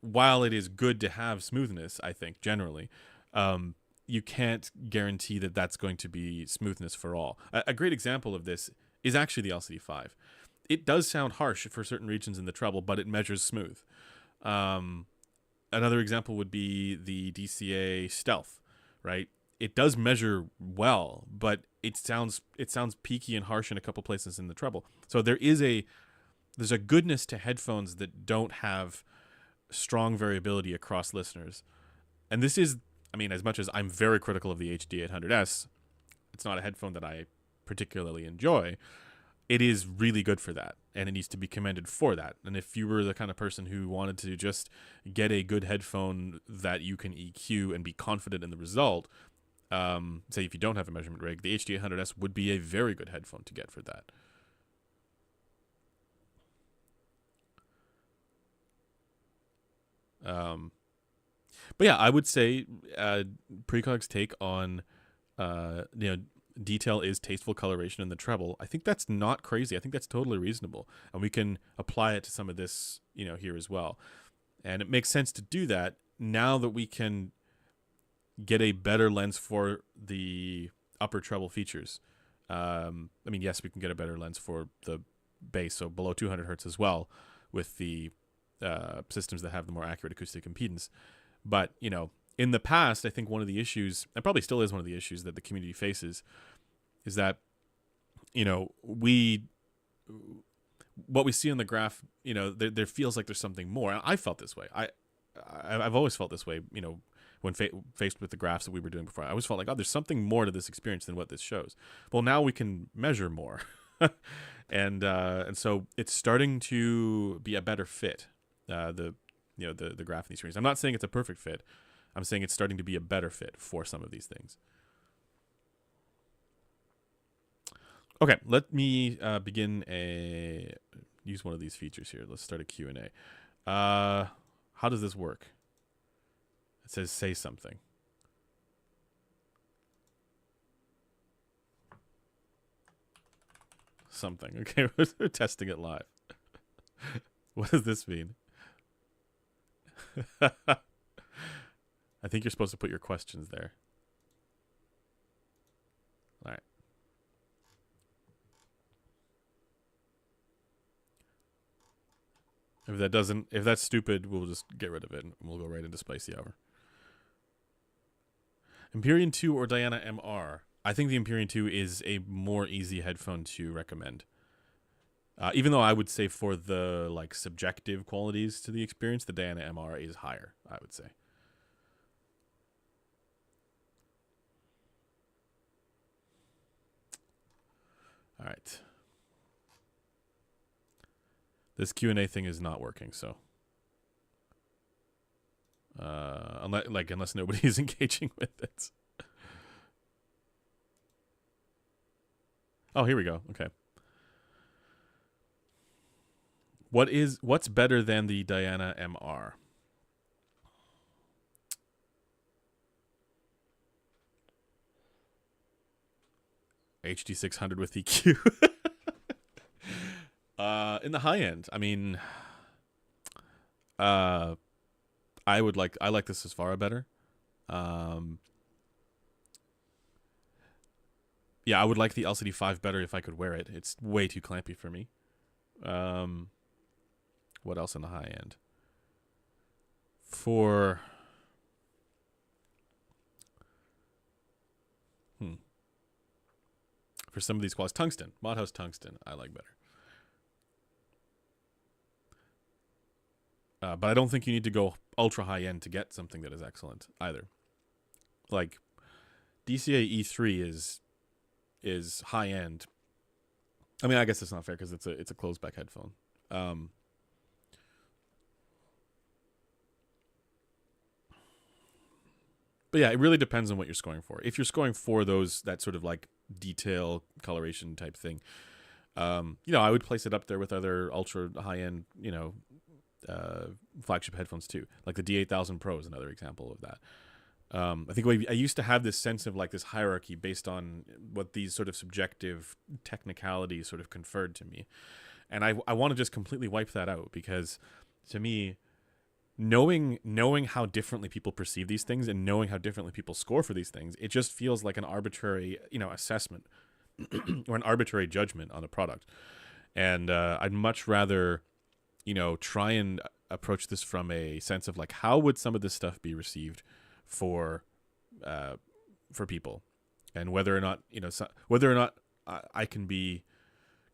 while it is good to have smoothness, I think, generally, you can't guarantee that that's going to be smoothness for all. A great example of this is actually the LCD5. It does sound harsh for certain regions in the treble, but it measures smooth. Another example would be the DCA Stealth, right? It does measure well, but it sounds peaky and harsh in a couple places in the treble. So there's a goodness to headphones that don't have strong variability across listeners. And this is, I mean, as much as I'm very critical of the HD800S, it's not a headphone that I particularly enjoy. it is really good for that, and it needs to be commended for that. And if you were the kind of person who wanted to just get a good headphone that you can EQ and be confident in the result, say if you don't have a measurement rig, the HD800S would be a very good headphone to get for that. But yeah, I would say Precog's take on detail is tasteful coloration in the treble. I think that's not crazy. I think that's totally reasonable, and we can apply it to some of this here as well. And it makes sense to do that now that we can get a better lens for the upper treble features. I mean, yes, we can get a better lens for the bass, so below 200 hertz as well, with the systems that have the more accurate acoustic impedance. But in the past, I think one of the issues, and probably still is one of the issues that the community faces, is that what we see on the graph, there feels like there's something more. And I felt this way. I've always felt this way. When faced with the graphs that we were doing before, I always felt like, oh, there's something more to this experience than what this shows. Well, now we can measure more, and so it's starting to be a better fit. The graph in these screens. I'm not saying it's a perfect fit. I'm saying it's starting to be a better fit for some of these things. Okay, let me use one of these features here. Let's start a Q&A. How does this work? It says say something. Something. Okay, we're testing it live. What does this mean? I think you're supposed to put your questions there. All right. If that's stupid, we'll just get rid of it and we'll go right into Spicy Hour. Empyrean 2 or Diana MR? I think the Empyrean 2 is a more easy headphone to recommend. Even though I would say for the subjective qualities to the experience, the Diana MR is higher, I would say. All right. This Q&A thing is not working, so unless nobody is engaging with it. Oh, here we go. Okay. What's better than the Diana MR? HD600 with EQ. In the high end, I mean, I like this as far better. Yeah, I would like the LCD 5 better if I could wear it. It's way too clampy for me. What else in the high end? For some of these qualities, tungsten, Modhouse tungsten, I like better. But I don't think you need to go ultra high end to get something that is excellent either. Like DCA E3 is high end. I mean, I guess it's not fair because it's a closed back headphone. But yeah, it really depends on what you're scoring for. If you're scoring for that sort of detail coloration type thing, I would place it up there with other ultra high end, flagship headphones too. Like the D8000 Pro is another example of that. I think I used to have this sense of this hierarchy based on what these sort of subjective technicalities sort of conferred to me. And I want to just completely wipe that out, because to me, knowing how differently people perceive these things and knowing how differently people score for these things, it just feels like an arbitrary, assessment or an arbitrary judgment on a product. And I'd much rather, try and approach this from a sense of how would some of this stuff be received for people, and whether or not I can be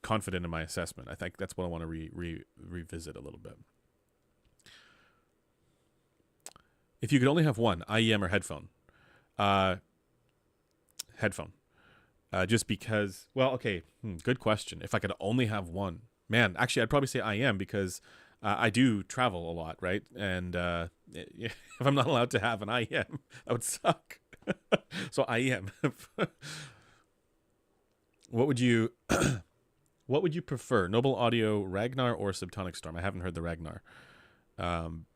confident in my assessment. I think that's what I want to revisit a little bit. If you could only have one, IEM or headphone? Headphone. Just because, well, okay, good question. If I could only have one, man, actually, I'd probably say IM because I do travel a lot, right? And if I'm not allowed to have an IM, that would suck. So IM. What would you what would you prefer? Noble Audio Ragnar or Subtonic Storm? I haven't heard the Ragnar. Um,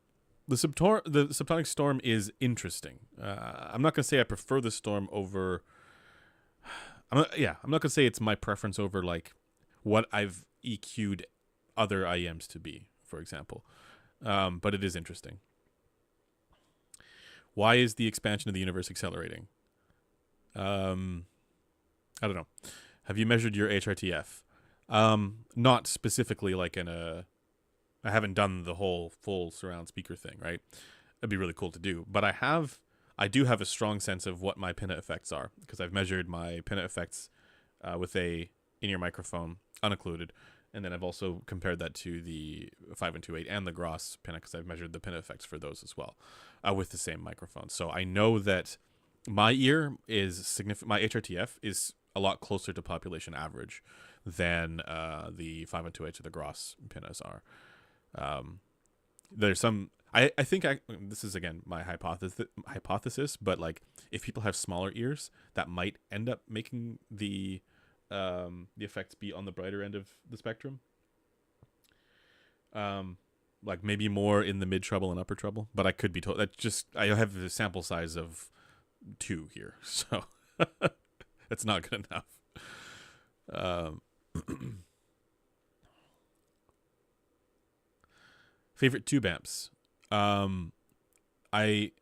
the Subtonic Storm is interesting. I'm not gonna say I prefer the Storm over. I'm not gonna say it's my preference over like what I've EQ'd other IMs to be, for example. But it is interesting. Why is the expansion of the universe accelerating? Um, I don't know. Have you measured your HRTF? Not specifically like in a. I haven't done the whole full surround speaker thing, right? It'd be really cool to do, but I do have a strong sense of what my pinna effects are because I've measured my pinna effects with a in-ear microphone unoccluded, and then I've also compared that to the 5.28 and the Gross pinna because I've measured the pinna effects for those as well with the same microphone. So I know that my ear is significant. My HRTF is a lot closer to population average than the 5.28 to the Gross pinnas are. There's some. I think this is again my hypothesis, but like if people have smaller ears, that might end up making the effects be on the brighter end of the spectrum. Like maybe more in the mid treble and upper treble, but I could be told that just I have a sample size of 2 here, so that's not good enough. Um, favorite tube amps. I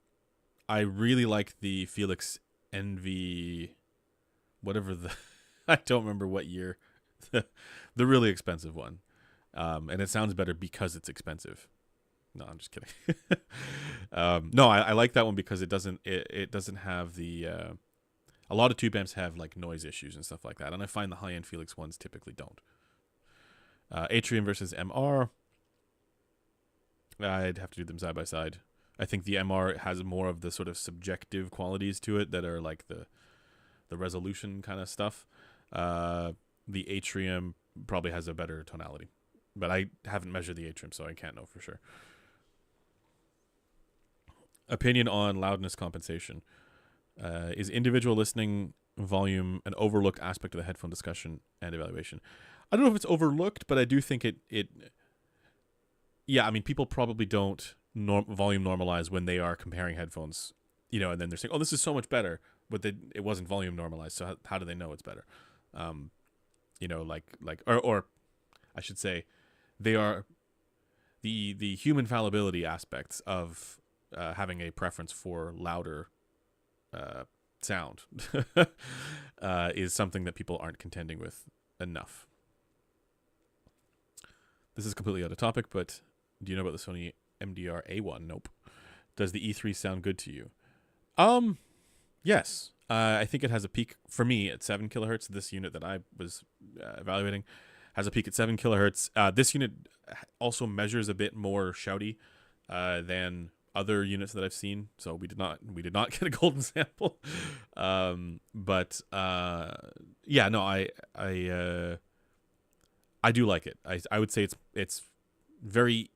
I really like the Felix NV, whatever the I don't remember what year, the really expensive one, and it sounds better because it's expensive. No, I'm just kidding. No, I like that one because it doesn't have the a lot of tube amps have like noise issues and stuff like that, and I find the high end Felix ones typically don't. Atrium versus MR. I'd have to do them side by side. I think the MR has more of the sort of subjective qualities to it that are like the resolution kind of stuff. The Atrium probably has a better tonality, but I haven't measured the Atrium, so I can't know for sure. Opinion on loudness compensation. Is individual listening volume an overlooked aspect of the headphone discussion and evaluation? I don't know if it's overlooked, but I do think it yeah, I mean, people probably don't volume normalize when they are comparing headphones, and then they're saying, oh, this is so much better, but it wasn't volume normalized, so how do they know it's better? Or I should say, they are the human fallibility aspects of having a preference for louder sound is something that people aren't contending with enough. This is completely out of topic, but do you know about the Sony MDR A1? Nope. Does the E3 sound good to you? Yes. I think it has a peak for me at 7 kilohertz. This unit that I was evaluating has a peak at 7 kilohertz. This unit also measures a bit more shouty than other units that I've seen. So we did not get a golden sample. But yeah, no, I do like it. I would say it's very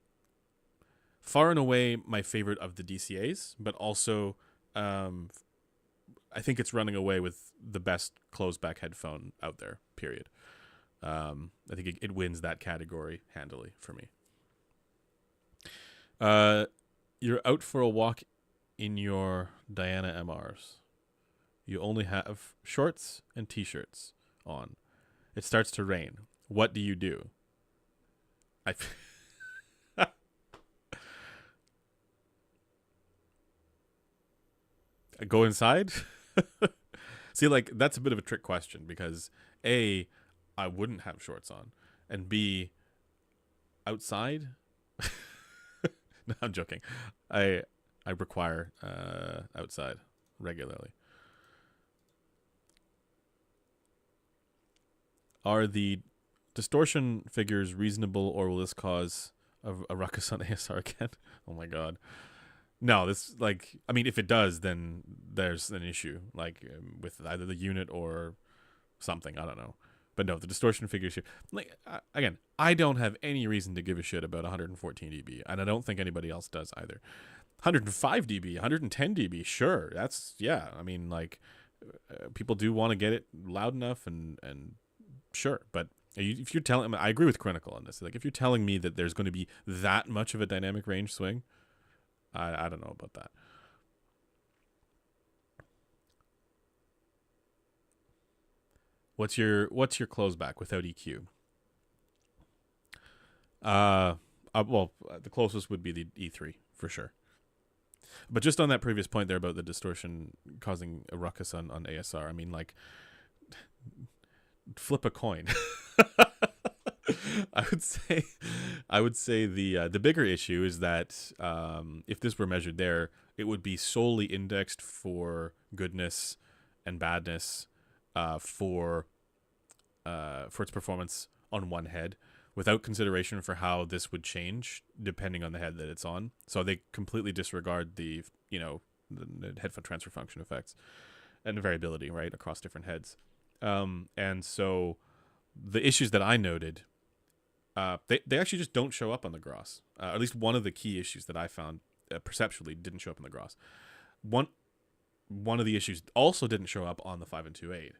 far and away my favorite of the DCAs, but also I think it's running away with the best closed back headphone out there, period. I think it wins that category handily for me. You're out for a walk in your Diana MRs. You only have shorts and t-shirts on. It starts to rain. What do you do? Go inside? See, like, that's a bit of a trick question because A, I wouldn't have shorts on, and B, outside? No, I'm joking. I require outside regularly. Are the distortion figures reasonable, or will this cause a ruckus on ASR again? Oh my god. No, this, I mean, if it does, then there's an issue, with either the unit or something. I don't know. But no, the distortion figures here. Like again, I don't have any reason to give a shit about 114 dB, and I don't think anybody else does either. 105 dB, 110 dB, sure, that's yeah. I mean, like people do want to get it loud enough, and sure. But if you're telling, I agree with Critical on this. Like if you're telling me that there's going to be that much of a dynamic range swing, I don't know about that. What's your close back without EQ? The closest would be the E3 for sure. But just on that previous point there about the distortion causing a ruckus on ASR, I mean, like, flip a coin. I would say the bigger issue is that if this were measured there, it would be solely indexed for goodness and badness for its performance on one head, without consideration for how this would change depending on the head that it's on. So they completely disregard the headphone transfer function effects and the variability, right, across different heads. And so the issues that I noted, they actually just don't show up on the Gross. At least one of the key issues that I found perceptually didn't show up on the Gross. One of the issues also didn't show up on the 5 and 2.8.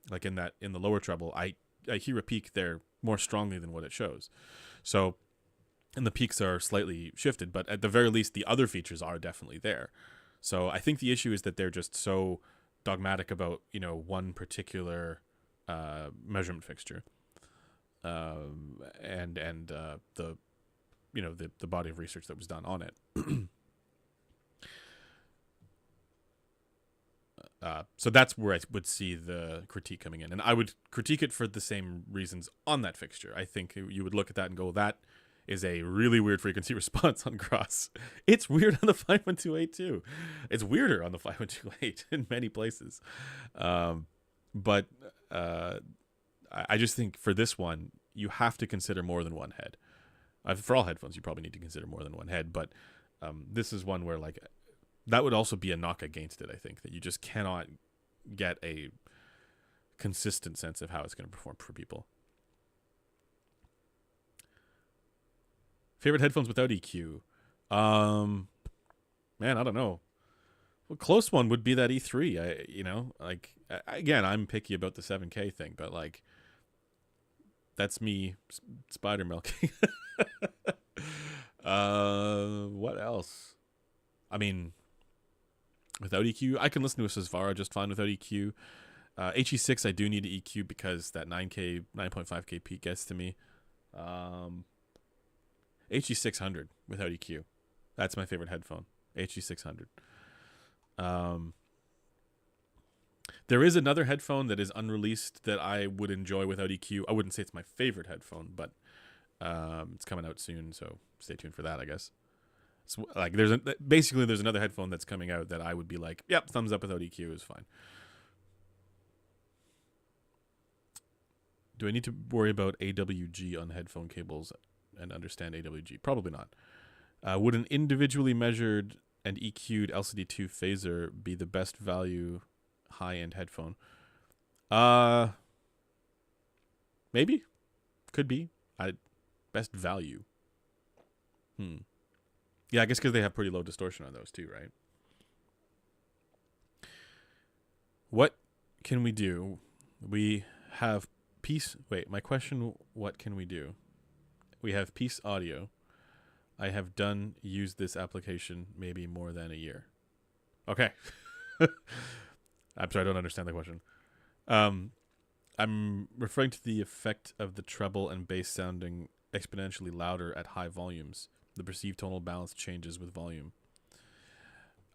Like in the lower treble, I hear a peak there more strongly than what it shows. So, and the peaks are slightly shifted, but at the very least, the other features are definitely there. So I think the issue is that they're just so dogmatic about one particular measurement fixture, and the body of research that was done on it. So that's where I would see the critique coming in. And I would critique it for the same reasons on that fixture. I think you would look at that and go, that is a really weird frequency response on Gross. It's weird on the 5128 too. It's weirder on the 5128 in many places. But I just think for this one, you have to consider more than one head. For all headphones, you probably need to consider more than one head. But this is one where, like, that would also be a knock against it, I think, that you just cannot get a consistent sense of how it's going to perform for people. Favorite headphones without EQ? Man, I don't know. Well, close one would be that E3. Again, I'm picky about the 7K thing, but like, that's me spider milking. What else? I mean, without EQ, I can listen to a Susvara just fine without EQ. HE6, I do need to EQ because that 9.5K peak gets to me. HE600 without EQ. That's my favorite headphone. HE600. There is another headphone that is unreleased that I would enjoy without EQ. I wouldn't say it's my favorite headphone, but it's coming out soon, so stay tuned for that, I guess. So, like, there's another headphone that's coming out that I would be like, yep, thumbs up without EQ is fine. Do I need to worry about AWG on headphone cables and understand AWG? Probably not. Would an individually measured and EQ'd LCD2 phaser be the best value high-end headphone? Maybe. Could be. Best value. Yeah, I guess because they have pretty low distortion on those too, right? What can we do? We have Peace. Wait, my question, what can we do? We have Peace Audio. I have used this application maybe more than a year. Okay. I'm sorry, I don't understand the question. I'm referring to the effect of the treble and bass sounding exponentially louder at high volumes. The perceived tonal balance changes with volume.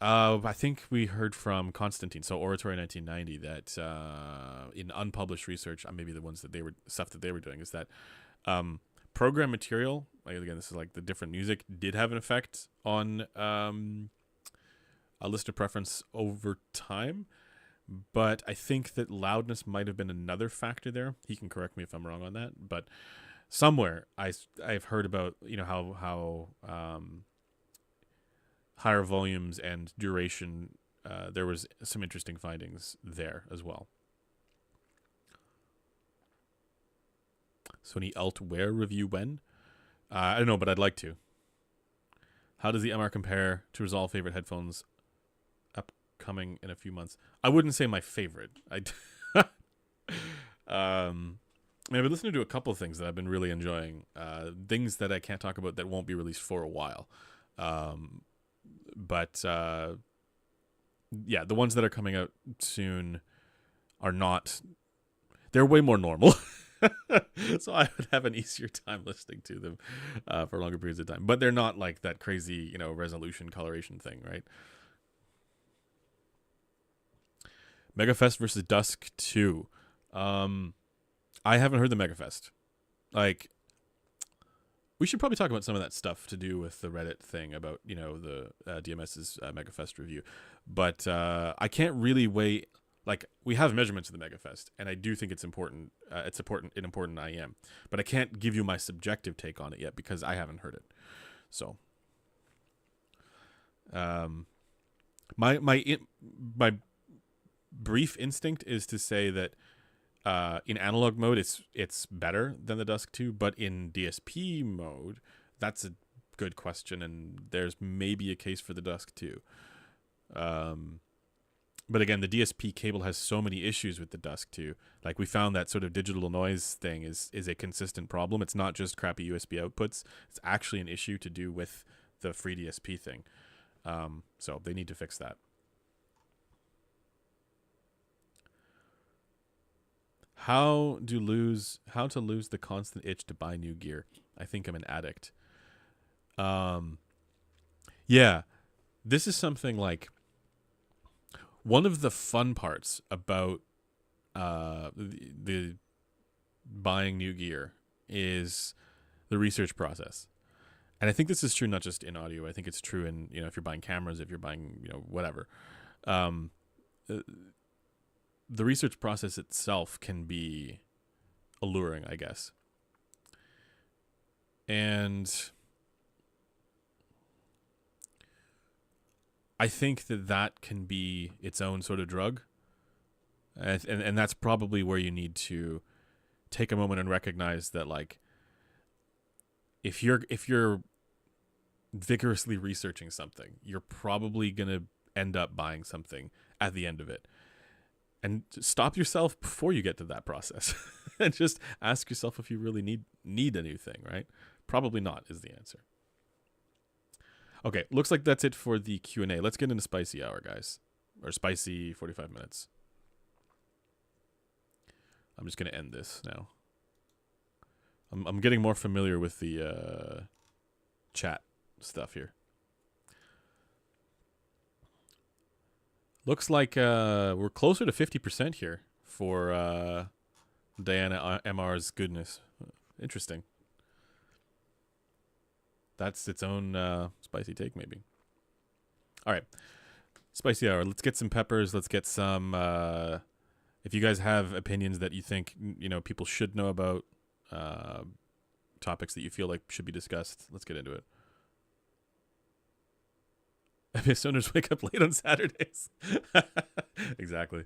I think we heard from Constantine, so Oratory 1990, that in unpublished research, maybe the ones that they were doing, is that program material, like, again, this is like the different music, did have an effect on a listener preference over time. But I think that loudness might have been another factor there. He can correct me if I'm wrong on that, but somewhere I've heard about how higher volumes and duration, there was some interesting findings there as well. Sony Alt Wear review when? I don't know, but I'd like to. How does the MR compare to Resolve favorite headphones upcoming in a few months? I wouldn't say my favorite. I've been listening to a couple of things that I've been really enjoying. Things that I can't talk about that won't be released for a while. But yeah, the ones that are coming out soon are not. They're way more normal. So I would have an easier time listening to them for longer periods of time. But they're not like that crazy, resolution coloration thing, right? Megafest versus Dusk 2. I haven't heard the Megafest. Like, we should probably talk about some of that stuff to do with the Reddit thing about, the DMS's Megafest review. But I can't really weigh. Like, we have measurements of the Megafest, and I do think it's important. It's an important IM, but I can't give you my subjective take on it yet because I haven't heard it. So, my brief instinct is to say that in analog mode, it's better than the Dusk 2, but in DSP mode, that's a good question, and there's maybe a case for the Dusk 2. But again, the DSP cable has so many issues with the Dusk 2. Like, we found that sort of digital noise thing is a consistent problem. It's not just crappy USB outputs. It's actually an issue to do with the free DSP thing. So they need to fix that. How to lose the constant itch to buy new gear. I think I'm an addict. Yeah, this is something like one of the fun parts about the buying new gear is the research process. And I think this is true not just in audio. I think it's true in, if you're buying cameras, if you're buying, whatever. The research process itself can be alluring, I guess. And I think that can be its own sort of drug. And that's probably where you need to take a moment and recognize that, like, if you're vigorously researching something, you're probably going to end up buying something at the end of it. And stop yourself before you get to that process and just ask yourself if you really need a new thing, right? Probably not is the answer. Okay, looks like that's it for the Q&A. Let's get into Spicy Hour, guys. Or Spicy 45 minutes. I'm just going to end this now. I'm getting more familiar with the chat stuff here. Looks like we're closer to 50% here for Diana MR's goodness. Interesting. That's its own spicy take, maybe. All right. Spicy Hour. Let's get some peppers. Let's get some... if you guys have opinions that you think, people should know about, topics that you feel like should be discussed, let's get into it. Business owners wake up late on Saturdays. Exactly.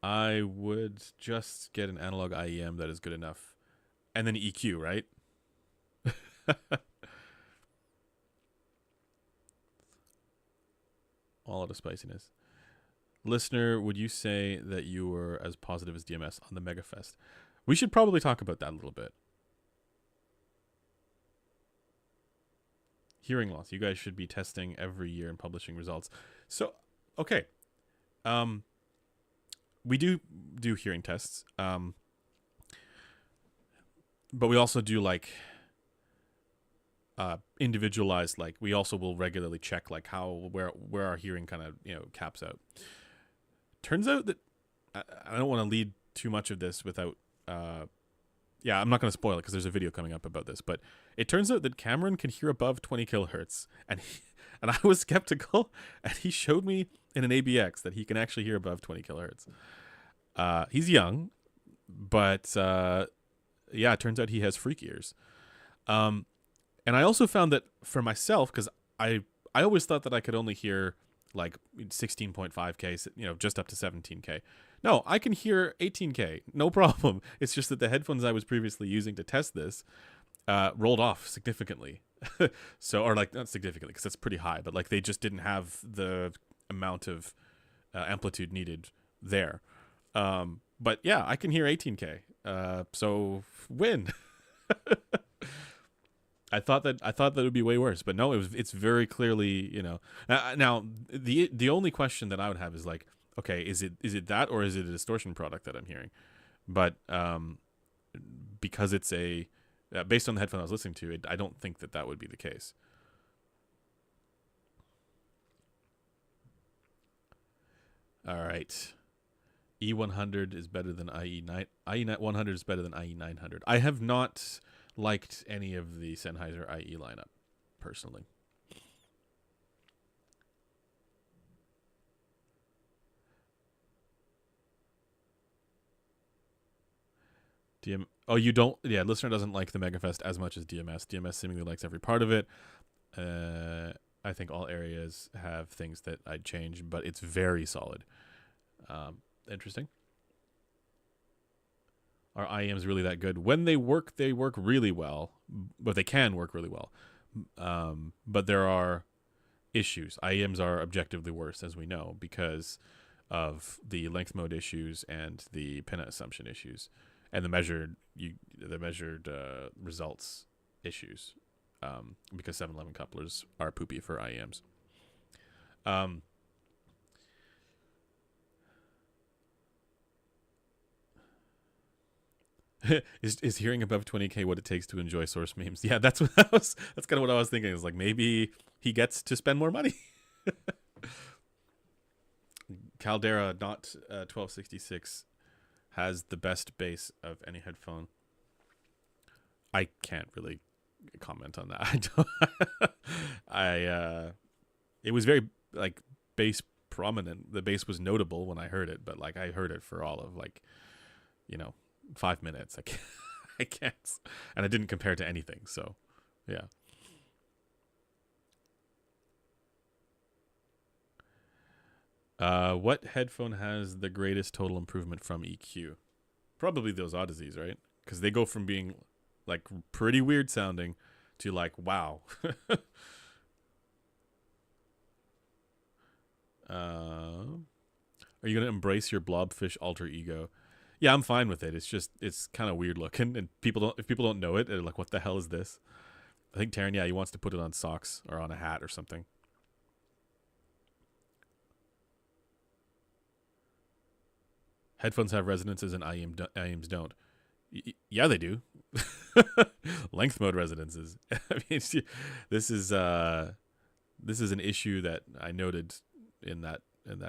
I would just get an analog IEM that is good enough. And then EQ, right? All out of spiciness. Listener, would you say that you were as positive as DMS on the Megafest? We should probably talk about that a little bit. Hearing loss. You guys should be testing every year and publishing results. So, okay. We do hearing tests. But we also do individualized, we also will regularly check where our hearing kind of, caps out. Turns out that I don't want to lead too much of this without I'm not going to spoil it because there's a video coming up about this, but it turns out that Cameron can hear above 20 kilohertz, and I was skeptical, and he showed me in an ABX that he can actually hear above 20 kilohertz. He's young, but it turns out he has freak ears. And I also found that for myself, because I always thought that I could only hear like 16.5K, just up to 17K. No, I can hear 18K, no problem. It's just that the headphones I was previously using to test this rolled off significantly. So, or like not significantly because that's pretty high, but like they just didn't have the amount of amplitude needed there. But yeah, I can hear 18K. So win. I thought that it would be way worse, but no, it's very clearly, Now the only question that I would have is like, okay, is it that, or is it a distortion product that I'm hearing? But because it's a based on the headphone I was listening to, I don't think that would be the case. All right. E100 is better than IE9. IE100 is better than IE900. I have not liked any of the Sennheiser IE lineup, personally. Oh, you don't? Yeah, listener doesn't like the Megafest as much as DMS. DMS seemingly likes every part of it. I think all areas have things that I'd change, but it's very solid. Interesting. Are IEMs really that good? When they work really well, but they can work really well. But there are issues. IEMs are objectively worse, as we know, because of the length mode issues and the pinna assumption issues, and the measured results issues. Because 711 couplers are poopy for IEMs. Is hearing above 20K what it takes to enjoy source memes? Yeah, that's kind of what I was thinking. Is like maybe he gets to spend more money. Caldera not 1266 has the best bass of any headphone. I can't really comment on that. It was very like bass prominent. The bass was notable when I heard it, but like I heard it for all of 5 minutes. I can't, and I didn't compare to anything. So, yeah. What headphone has the greatest total improvement from EQ? Probably those Odysseys, right? Because they go from being like pretty weird sounding to like wow. Are you gonna embrace your blobfish alter ego? Yeah, I'm fine with it. It's kind of weird looking, and if people don't know it, they're like, what the hell is this? I think Taryn, yeah, he wants to put it on socks or on a hat or something. Headphones have resonances and IEMs don't. Yeah, they do. Length mode resonances. I mean, this is an issue that I noted in that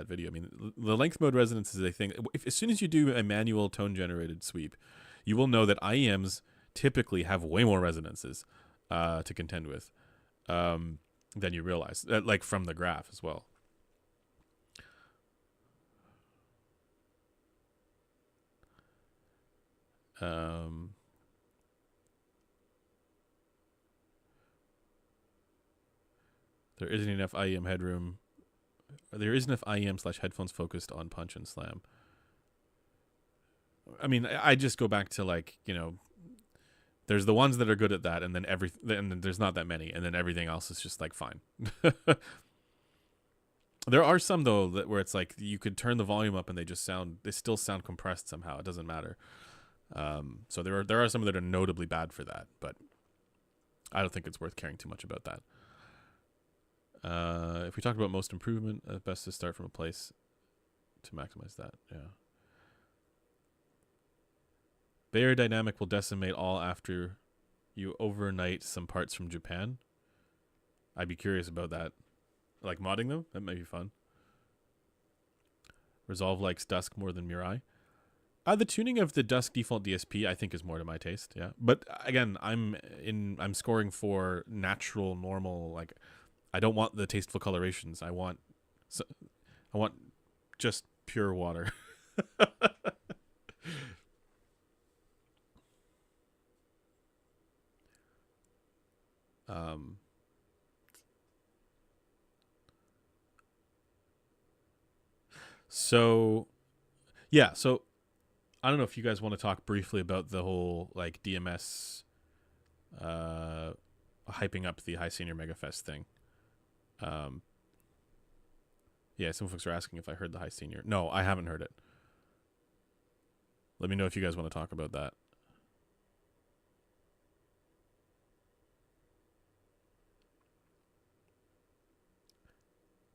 video. I mean, the length mode resonance is a thing. As soon as you do a manual tone generated sweep, you will know that IEMs typically have way more resonances to contend with than you realize, like from the graph as well. There isn't enough IEM headroom. There isn't enough IEM/headphones focused on punch and slam. I mean, I just go back to there's the ones that are good at that, and then there's not that many, and then everything else is just like fine. There are some though where it's like you could turn the volume up and they still sound compressed somehow. It doesn't matter. So there are some that are notably bad for that, but I don't think it's worth caring too much about that. If we talk about most improvement, best to start from a place to maximize that. Yeah. Bayer Dynamic will decimate all after you overnight some parts from Japan. I'd be curious about that. Like modding them? That might be fun. Resolve likes Dusk more than Mirai. The tuning of the Dusk default DSP I think is more to my taste, yeah. But again, I'm scoring for natural, normal, like I don't want the tasteful colorations. I want just pure water. So yeah, so I don't know if you guys want to talk briefly about the whole like DMS uh, hyping up the High Senior Megafest thing. Um, yeah, some folks are asking if I heard the High Senior. No, I haven't heard it. Let me know if you guys want to talk about that.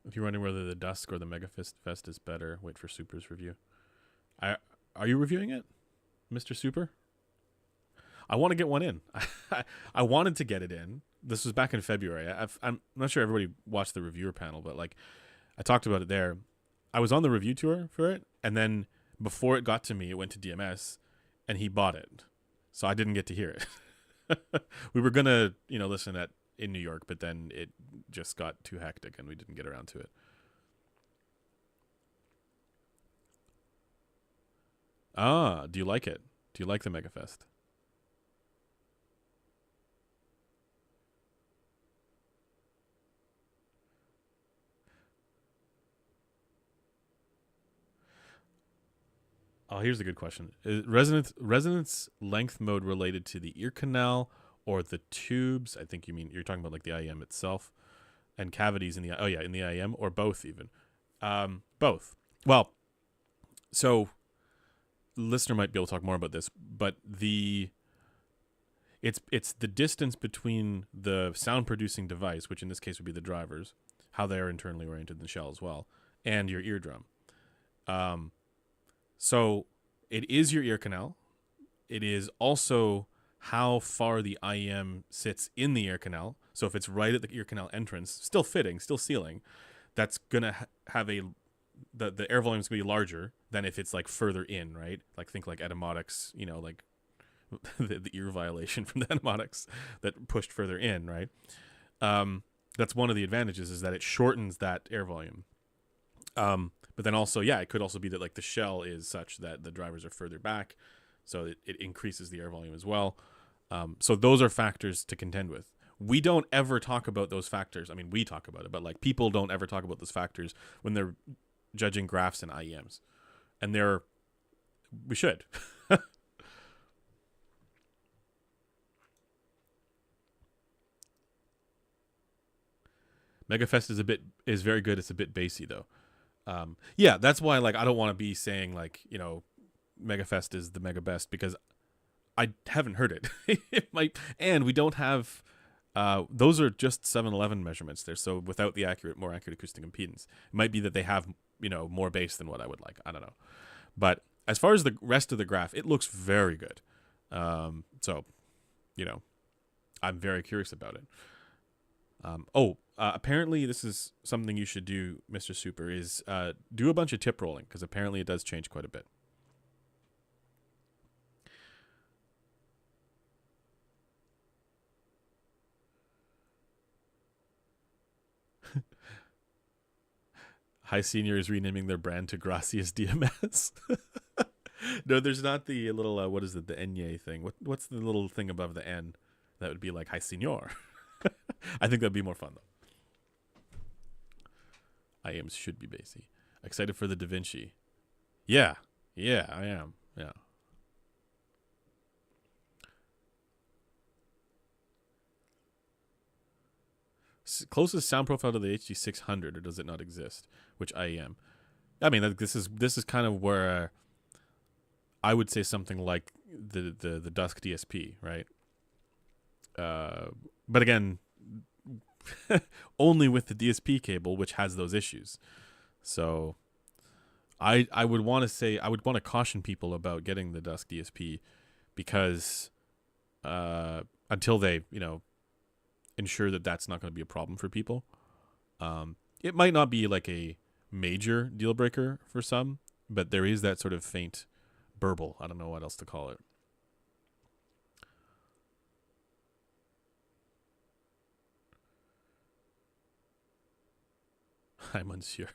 If you're wondering whether the Dusk or the Megafest is better, wait for Super's review. Are you reviewing it, Mr. Super? I want to get one in. I wanted to get it in. This was back in February. I'm not sure everybody watched the reviewer panel, but like I talked about it there. I was on the review tour for it, and then before it got to me, it went to DMS, and he bought it, so I didn't get to hear it. We were gonna, listen at in New York, but then it just got too hectic, and we didn't get around to it. Ah, do you like it? Do you like the Megafest? Oh, here's a good question. Is resonance length mode related to the ear canal or the tubes? I think you're talking about like the IEM itself and cavities in in the IEM, or both even. Both. Well, so listener might be able to talk more about this, but it's the distance between the sound producing device, which in this case would be the drivers, how they are internally oriented in the shell as well, and your eardrum. Um, So it is your ear canal. It is also how far the IEM sits in the ear canal. So if it's right at the ear canal entrance, still fitting, still sealing, that's gonna have the air volume is gonna be larger than if it's like further in, right? Like think like etymotics, like the ear violation from the etymotics that pushed further in, right? That's one of the advantages, is that it shortens that air volume. But then also, yeah, it could also be that like the shell is such that the drivers are further back, so it increases the air volume as well. So those are factors to contend with. We don't ever talk about those factors. I mean, we talk about it, but like people don't ever talk about those factors when they're judging graphs and IEMs, and we should. Megafest is very good. It's a bit bassy though. Yeah, that's why like I don't want to be saying like Megafest is the mega best, because I haven't heard it. It might, and we don't have. Those are just 711 measurements there, so without the more accurate acoustic impedance, it might be that they have more bass than what I would like. I don't know, but as far as the rest of the graph, it looks very good. So, I'm very curious about it. Apparently this is something you should do, Mr. Super, is do a bunch of tip rolling, because apparently it does change quite a bit. High Senior is renaming their brand to Gracias DMS. No, there's not the little, what is it, the Enye thing. What's the little thing above the N? That would be like High Senior. I think that'd be more fun, though. IEMs should be bassy. Excited for the Da Vinci. Yeah, I am. Yeah. Closest sound profile to the HD600, or does it not exist? Which IEM? I mean, this is kind of where I would say something like the Dusk DSP, right? But again, only with the DSP cable, which has those issues. So I would want to caution people about getting the Dusk DSP, because until they ensure that that's not going to be a problem for people, it might not be like a major deal breaker for some, but there is that sort of faint burble. I don't know what else to call it. I'm unsure.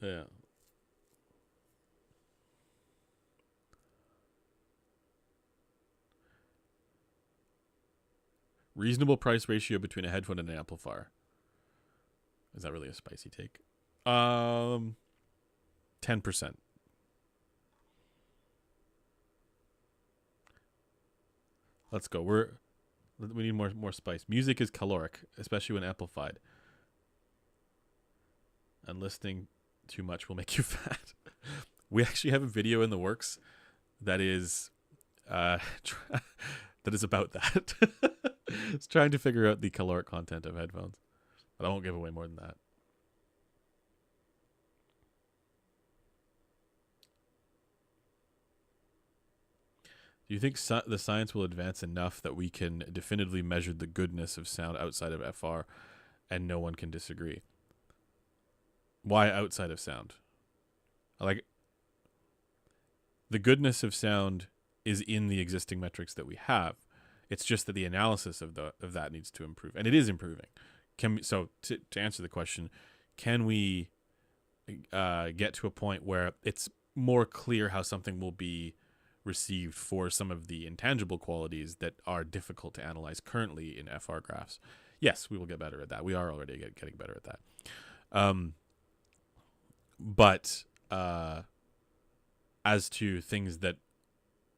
Yeah. Reasonable price ratio between a headphone and an amplifier. Is that really a spicy take? Um, 10%. Let's go. We need more spice. Music is caloric, especially when amplified, and listening too much will make you fat. We actually have a video in the works that is uh that is about that. It's trying to figure out the caloric content of headphones, but I won't give away more than that. Do you think the science will advance enough that we can definitively measure the goodness of sound outside of FR and no one can disagree? Why outside of sound? Like, the goodness of sound is in the existing metrics that we have. It's just that the analysis of that needs to improve, and it is improving. To answer the question, can we get to a point where it's more clear how something will be received for some of the intangible qualities that are difficult to analyze currently in FR graphs? Yes, we will get better at that. We are already getting better at that. But as to things that,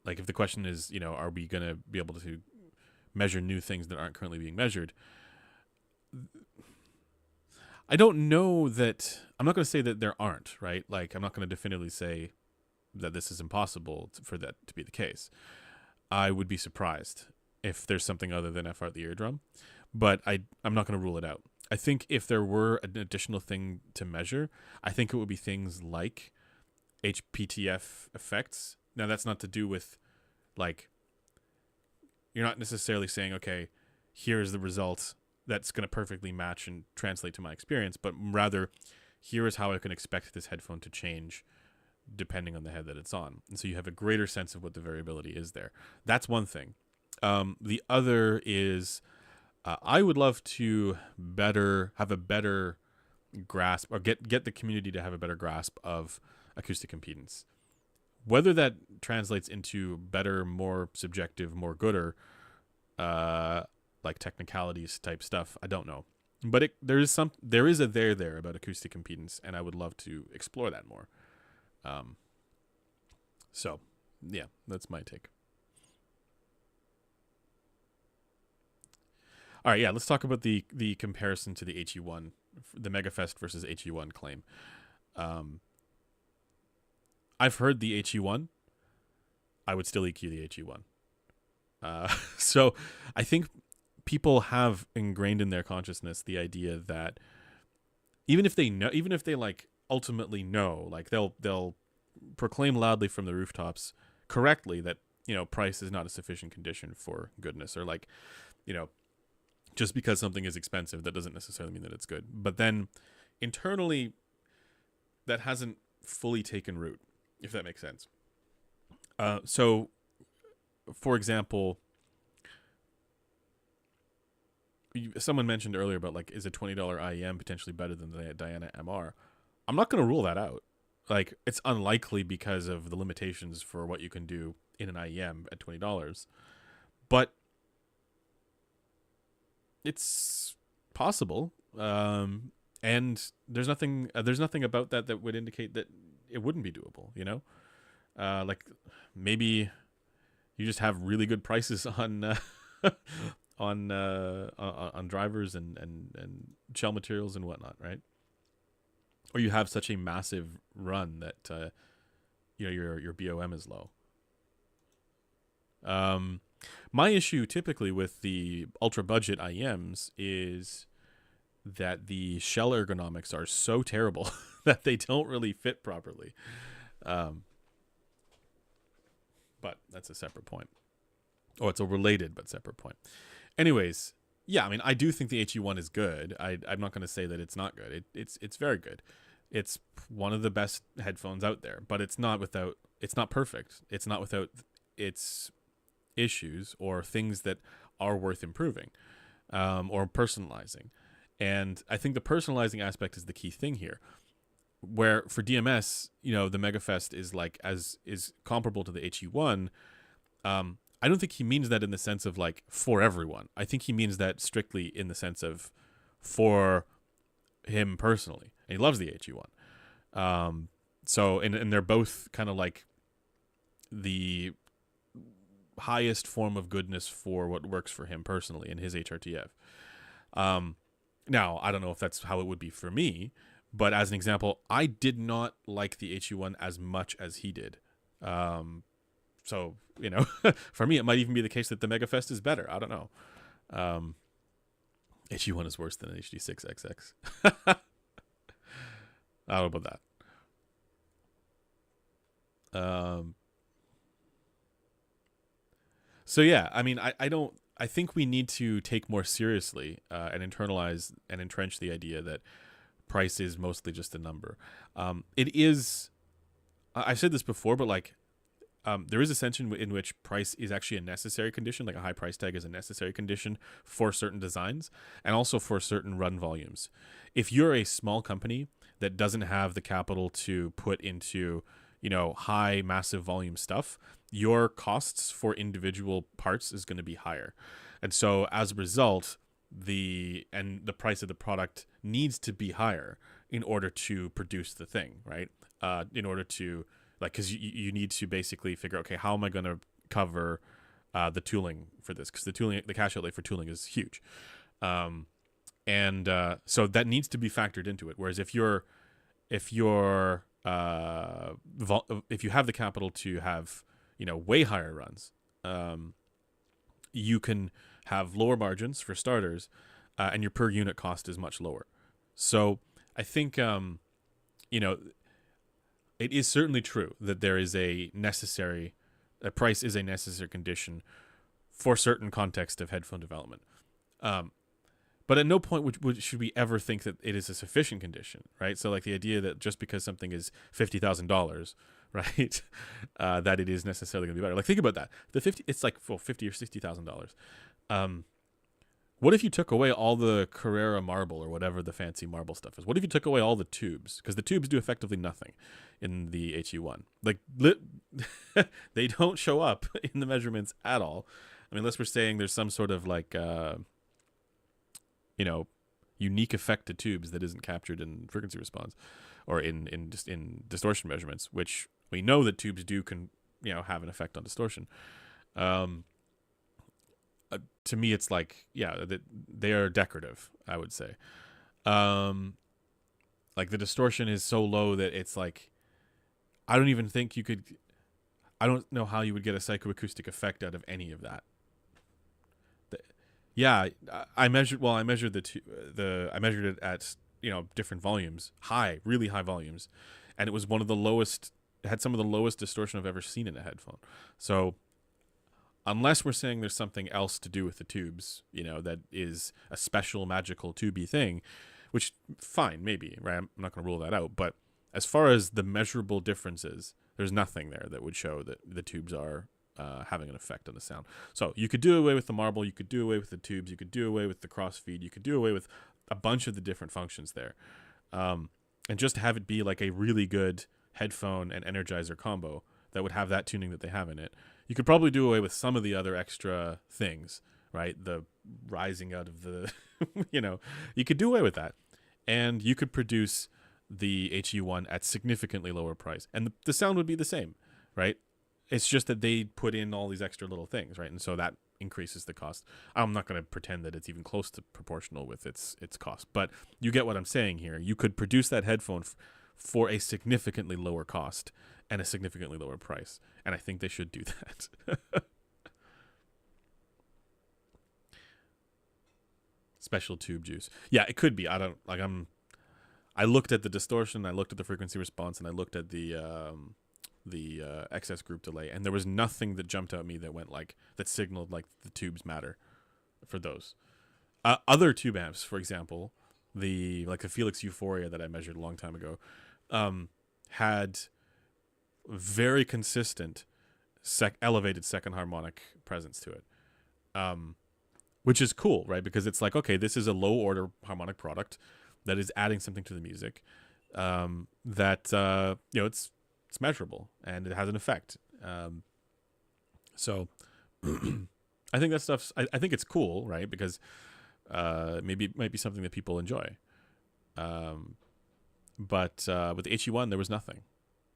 like, if the question is, are we going to be able to measure new things that aren't currently being measured? I don't know that. I'm not going to say that there aren't, right? Like, I'm not going to definitively say that this is impossible for that to be the case. I would be surprised if there's something other than FR at the eardrum, but I'm not going to rule it out. I think if there were an additional thing to measure, I think it would be things like HPTF effects. Now, that's not to do with, like, you're not necessarily saying, okay, here's the result that's going to perfectly match and translate to my experience, but rather, here is how I can expect this headphone to change depending on the head that it's on. And so you have a greater sense of what the variability is there. That's one thing. The other is, I would love to have a better grasp, or get the community to have a better grasp of acoustic impedance. Whether that translates into better, more subjective, more gooder, like technicalities type stuff, I don't know. But there is a there about acoustic impedance, and I would love to explore that more. So, yeah, that's my take. All right, yeah, let's talk about the comparison to the HE1, the Megafest versus HE1 claim. I've heard the HE1. I would still EQ the HE1. So I think people have ingrained in their consciousness the idea that even if they like ultimately know, like they'll proclaim loudly from the rooftops correctly that, price is not a sufficient condition for goodness, or, like, just because something is expensive, that doesn't necessarily mean that it's good. But then internally, that hasn't fully taken root, if that makes sense. So, for example, someone mentioned earlier about, like, is a $20 IEM potentially better than the Diana MR? I'm not going to rule that out. Like, it's unlikely because of the limitations for what you can do in an IEM at $20. But it's possible. And there's nothing about that would indicate that it wouldn't be doable, like, maybe you just have really good prices on on drivers and shell materials and whatnot, right? Or you have such a massive run that your BOM is low. My issue typically with the ultra budget IEMs is that the shell ergonomics are so terrible that they don't really fit properly. But that's a separate point. Or it's a related but separate point. Anyways, yeah, I mean, I do think the HE1 is good. I'm not going to say that it's not good. It's very good. It's one of the best headphones out there, but it's not perfect. It's not without its issues or things that are worth improving, or personalizing. And I think the personalizing aspect is the key thing here. Where for DMS, the Megafest is comparable to the HE1. I don't think he means that in the sense of, like, for everyone. I think he means that strictly in the sense of for him personally, and he loves the HE1. So and they're both kind of like the highest form of goodness for what works for him personally in his HRTF. Now, I don't know if that's how it would be for me, but as an example, I did not like the HE1 as much as he did. So, for me, it might even be the case that the MegaFest is better. I don't know. HE1 is worse than an HD6XX. I don't know about that. So yeah, I mean, I think we need to take more seriously and internalize and entrench the idea that price is mostly just a number. It is. I've said this before, but like, there is a sense in which price is actually a necessary condition, like a high price tag is a necessary condition for certain designs and also for certain run volumes. If you're a small company that doesn't have the capital to put into, high massive volume stuff, your costs for individual parts is going to be higher. And so as a result, the price of the product needs to be higher in order to produce the thing, right? In order to, like, because you need to basically figure out, okay, how am I going to cover the tooling for this? Because the cash outlay for tooling is huge. So that needs to be factored into it. Whereas if you have the capital to have, way higher runs, you can have lower margins for starters, and your per unit cost is much lower. So I think, it is certainly true that there is a price is a necessary condition for certain context of headphone development. But at no point should we ever think that it is a sufficient condition, right? So like the idea that just because something is $50,000, right, that it is necessarily going to be better. Like think about that. It's like $50,000 or $60,000. What if you took away all the Carrera marble or whatever the fancy marble stuff is? What if you took away all the tubes? Because the tubes do effectively nothing in the HE1. Like they don't show up in the measurements at all. I mean, unless we're saying there's some sort of like unique effect to tubes that isn't captured in frequency response or in distortion measurements, which we know that tubes have an effect on distortion. To me, it's like, they are decorative, I would say. Like the distortion is so low that it's like, I don't even think I don't know how you would get a psychoacoustic effect out of any of that. I measured it at, different volumes, really high volumes. And it was it had some of the lowest distortion I've ever seen in a headphone. So unless we're saying there's something else to do with the tubes, that is a special magical tubey thing, which fine, maybe, right? I'm not going to rule that out. But as far as the measurable differences, there's nothing there that would show that the tubes are having an effect on the sound. So you could do away with the marble, you could do away with the tubes, you could do away with the crossfeed, you could do away with a bunch of the different functions there, and just have it be like a really good headphone and energizer combo that would have that tuning that they have in it. You could probably do away with some of the other extra things, right? The rising out of the, you could do away with that. And you could produce the HE1 at significantly lower price. And the sound would be the same, right? It's just that they put in all these extra little things, right? And so that increases the cost. I'm not going to pretend that it's even close to proportional with its cost. But you get what I'm saying here. You could produce that headphone for a significantly lower cost and a significantly lower price. And I think they should do that. Special tube juice. Yeah, it could be. I looked at the distortion, I looked at the frequency response, and I looked at the excess group delay, and there was nothing that jumped out at me that signaled like the tubes matter for those. Other tube amps, for example, the Felix Euphoria that I measured a long time ago, had very consistent elevated second harmonic presence to it, which is cool, right? Because it's like, okay, this is a low order harmonic product that is adding something to the music, that it's measurable and it has an effect. So I think that stuff's I think it's cool, right? Because maybe it might be something that people enjoy. But with the HE1, there was nothing.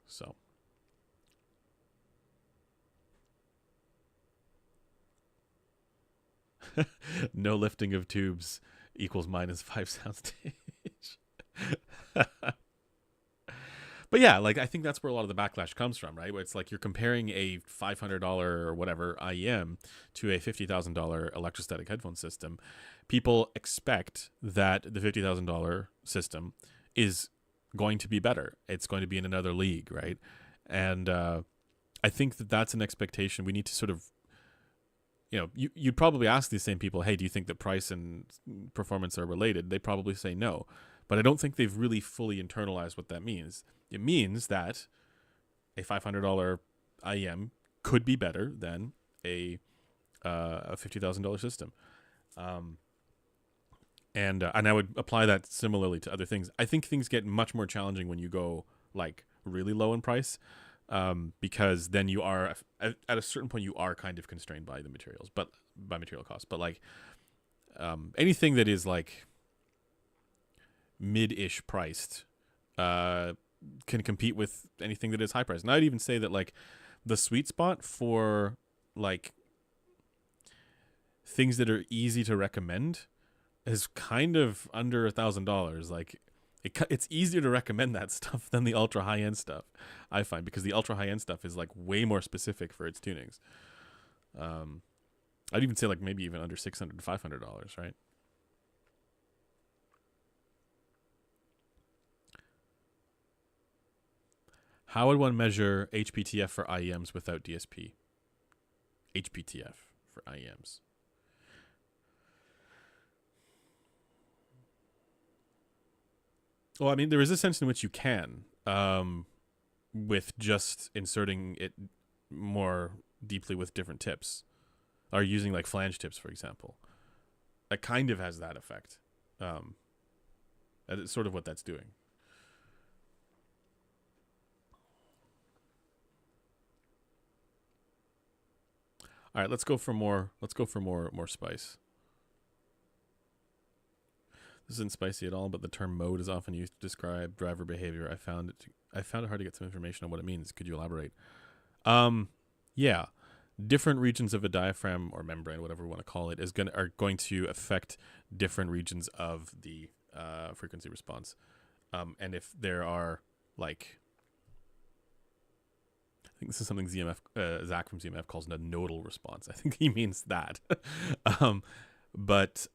So no lifting of tubes equals -5 soundstage. But yeah, like I think that's where a lot of the backlash comes from, right? Where it's like you're comparing a $500 or whatever IEM to a $50,000 electrostatic headphone system. People expect that the $50,000 system is going to be better. It's going to be in another league, right? And I think that that's an expectation we need to sort of, you'd probably ask these same people, hey, do you think that price and performance are related? They probably say no. But I don't think they've really fully internalized what that means. It means that a $500 IEM could be better than a $50,000 system. And I would apply that similarly to other things. I think things get much more challenging when you go like really low in price, because then you are at a certain point you are kind of constrained by the materials, but by material costs. But like anything that is like mid-ish priced can compete with anything that is high priced. And I'd even say that like the sweet spot for like things that are easy to recommend is kind of under $1,000. Like it's easier to recommend that stuff than the ultra high end stuff, I find, because the ultra high end stuff is like way more specific for its tunings. I'd even say like maybe even under $600 to $500, right? How would one measure HPTF for IEMs without DSP? HPTF for IEMs. Well, I mean, there is a sense in which you can, with just inserting it more deeply with different tips, or using like flange tips, for example. That kind of has that effect. It's sort of what that's doing. All right, let's go for more. Let's go for more spice. This isn't spicy at all, but the term mode is often used to describe driver behavior. I found it hard to get some information on what it means. Could you elaborate? Yeah, different regions of a diaphragm or membrane, whatever we want to call it, are going to affect different regions of the frequency response. And if there are like, I think this is something Zach from ZMF calls a nodal response. I think he means that. But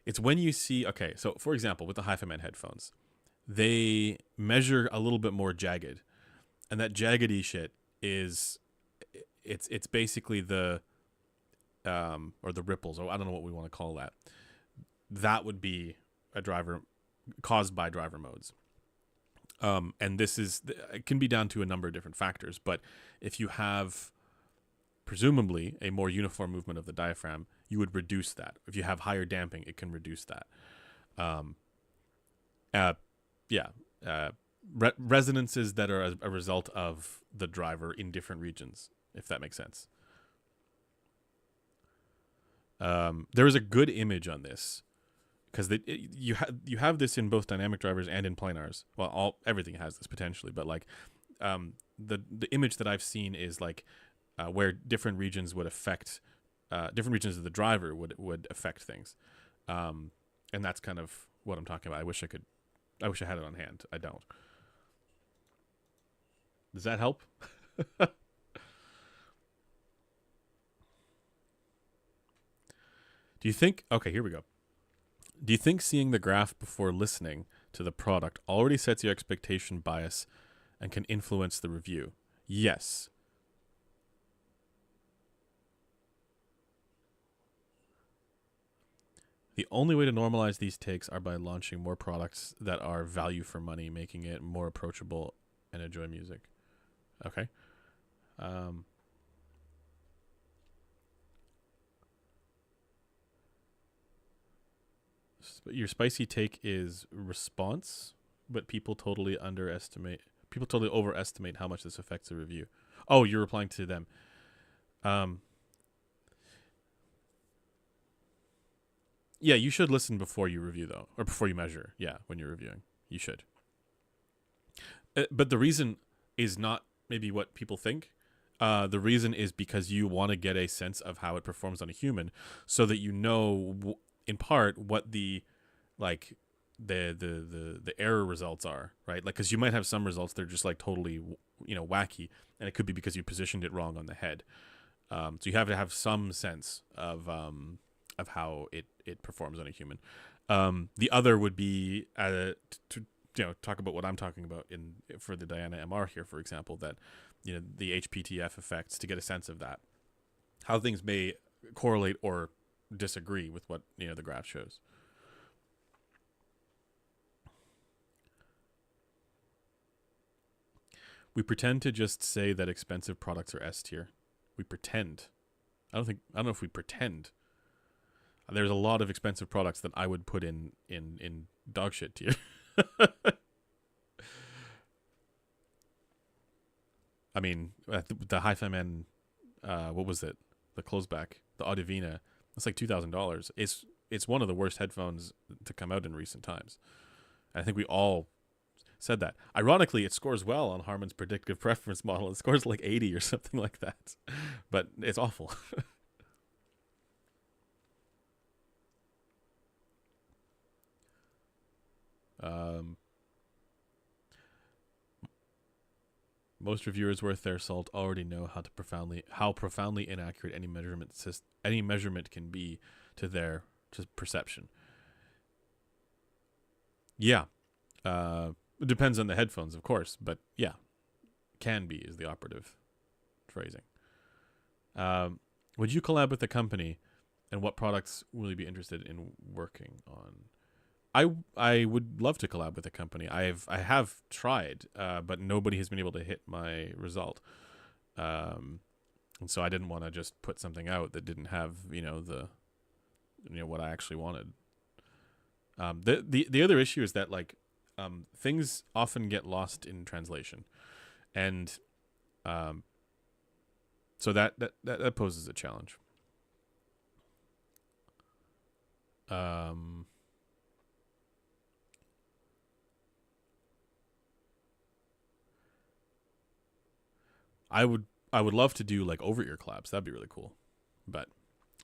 it's when you see, okay, so for example, with the Hi-Fi headphones, they measure a little bit more jagged. And that jaggedy shit is, it's basically the, or the ripples, or I don't know what we want to call that. That would be a driver, caused by driver modes. And it can be down to a number of different factors, but if you have presumably a more uniform movement of the diaphragm, you would reduce that. If you have higher damping, it can reduce that. Resonances that are a result of the driver in different regions, if that makes sense. There is a good image on this, because you have this in both dynamic drivers and in planars. Well, everything has this potentially, but like the image that I've seen is like where different regions would affect different regions of the driver would affect things, and that's kind of what I'm talking about. I wish I had it on hand. I don't. Does that help? Do you think? Okay, here we go. Do you think seeing the graph before listening to the product already sets your expectation bias and can influence the review? Yes. The only way to normalize these takes are by launching more products that are value for money, making it more approachable and enjoy music. Okay. Your spicy take is response, but people totally overestimate how much this affects the review. Oh, you're replying to them. Yeah, you should listen before you review though, or before you measure. Yeah, when you're reviewing, you should. But the reason is not maybe what people think. The reason is because you want to get a sense of how it performs on a human, so that you know, in part, what like the error results are, right? Like, because you might have some results that are just like totally, wacky, and it could be because you positioned it wrong on the head. So you have to have some sense of how it performs on a human. The other would be to talk about what I'm talking about for the Diana MR here, for example, that the HPTF effects, to get a sense of that, how things may correlate or disagree with what the graph shows. We pretend to just say that expensive products are S tier. We pretend. I don't know if we pretend. There's a lot of expensive products that I would put in dog shit tier. I mean, the Hi-Fi Man, what was it? The closeback, the Audivina. It's like $2,000. It's one of the worst headphones to come out in recent times. And I think we all said that. Ironically, it scores well on Harman's predictive preference model. It scores like 80 or something like that. But it's awful. Most reviewers worth their salt already know how profoundly inaccurate any measurement can be to their perception. Yeah. It depends on the headphones, of course, but yeah, can be is the operative phrasing. Would you collab with a company, and what products will you be interested in working on? I would love to collab with a company. I have tried, but nobody has been able to hit my result. And so I didn't want to just put something out that didn't have what I actually wanted. The other issue is that things often get lost in translation, and so that poses a challenge. I would love to do like over ear collabs. That'd be really cool, but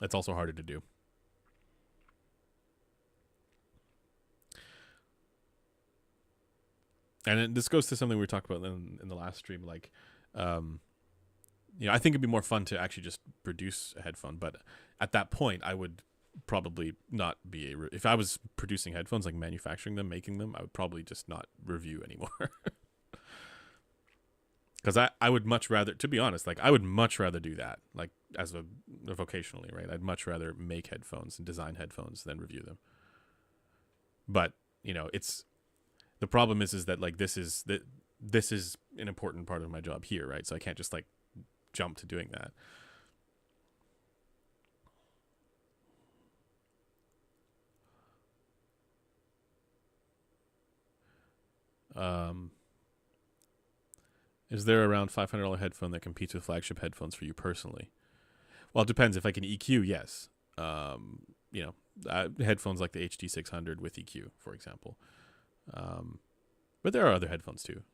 it's also harder to do. And this goes to something we talked about in the last stream. I think it'd be more fun to actually just produce a headphone. But at that point, I would probably not be if I was producing headphones, like manufacturing them, making them, I would probably just not review anymore. Because I would much rather, to be honest, I would much rather do that, as a vocationally, right? I'd much rather make headphones and design headphones than review them. But it's the problem is that this is an important part of my job here, right? So I can't just jump to doing that. Is there around $500 headphone that competes with flagship headphones for you personally? Well, it depends. If I can EQ, yes. Headphones like the HD600 with EQ, for example. But there are other headphones too.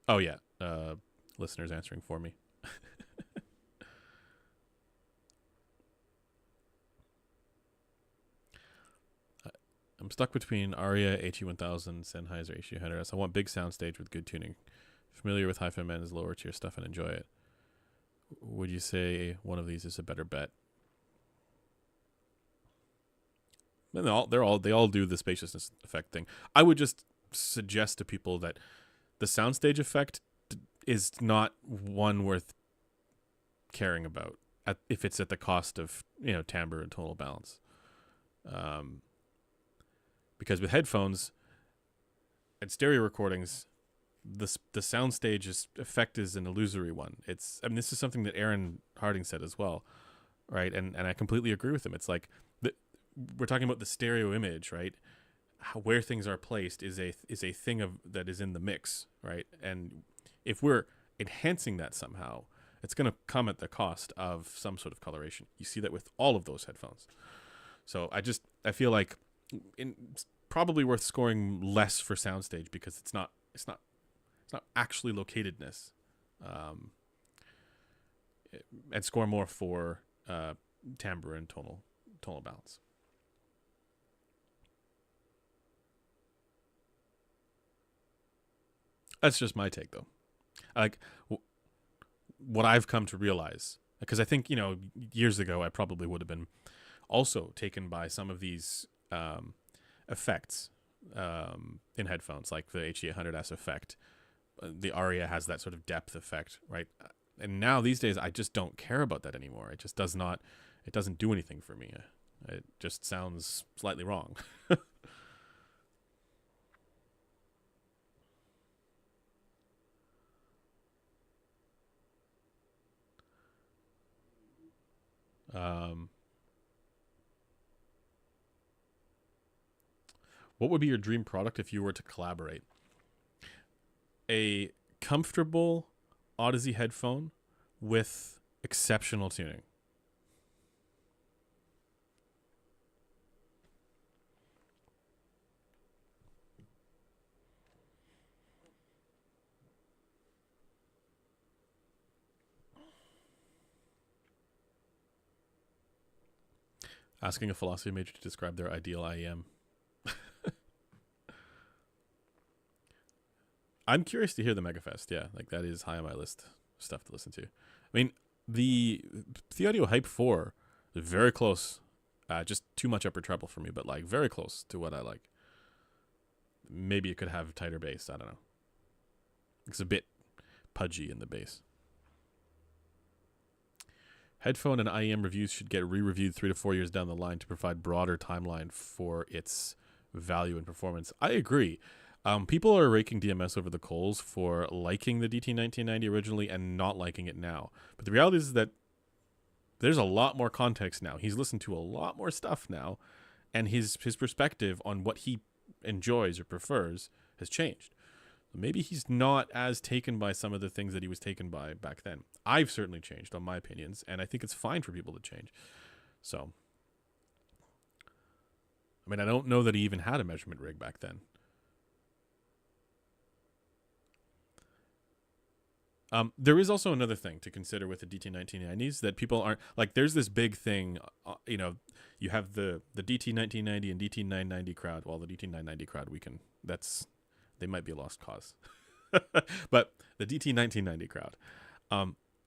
Oh yeah, listeners answering for me. I'm stuck between Aria, HE1000, Sennheiser, HE100S. I want big soundstage with good tuning. Familiar with Hi-Fi Man's lower tier stuff and enjoy it. Would you say one of these is a better bet? And they all do the spaciousness effect thing. I would just suggest to people that the soundstage effect is not one worth caring about if it's at the cost of timbre and tonal balance. Because with headphones and stereo recordings, the soundstage effect is an illusory one. This is something that Aaron Harding said as well, right? And I completely agree with him. It's we're talking about the stereo image, right? Where things are placed is a thing that is in the mix, right? And if we're enhancing that somehow, it's going to come at the cost of some sort of coloration. You see that with all of those headphones. So I feel like it's probably worth scoring less for soundstage because it's not actually locatedness, and score more for timbre and tonal balance. That's just my take, though. Like what I've come to realize, because I think years ago I probably would have been also taken by some of these effects in headphones, like the HD800S effect. The Aria has that sort of depth effect, right? And now these days I just don't care about that anymore. It just does not. It doesn't do anything for me. It just sounds slightly wrong. um, what would be your dream product if you were to collaborate? A comfortable Odyssey headphone with exceptional tuning. Asking a philosophy major to describe their ideal IEM. I'm curious to hear the Megafest. Yeah, like that is high on my list of stuff to listen to. I mean, the Audio Hype 4 is very close. Just too much upper treble for me, but like very close to what I like. Maybe it could have tighter bass. I don't know. It's a bit pudgy in the bass. Headphone and IEM reviews should get re-reviewed 3 to 4 years down the line to provide broader timeline for its value and performance. I agree. People are raking DMS over the coals for liking the DT1990 originally and not liking it now. But the reality is that there's a lot more context now. He's listened to a lot more stuff now, and his perspective on what he enjoys or prefers has changed. Maybe he's not as taken by some of the things that he was taken by back then. I've certainly changed on my opinions, and I think it's fine for people to change. So, I mean, I don't know that he even had a measurement rig back then. There is also another thing to consider with the DT1990s that people aren't like. There's this big thing, you have the DT1990 and DT990 crowd. Well, the DT990 crowd, they might be a lost cause, but the DT1990 crowd,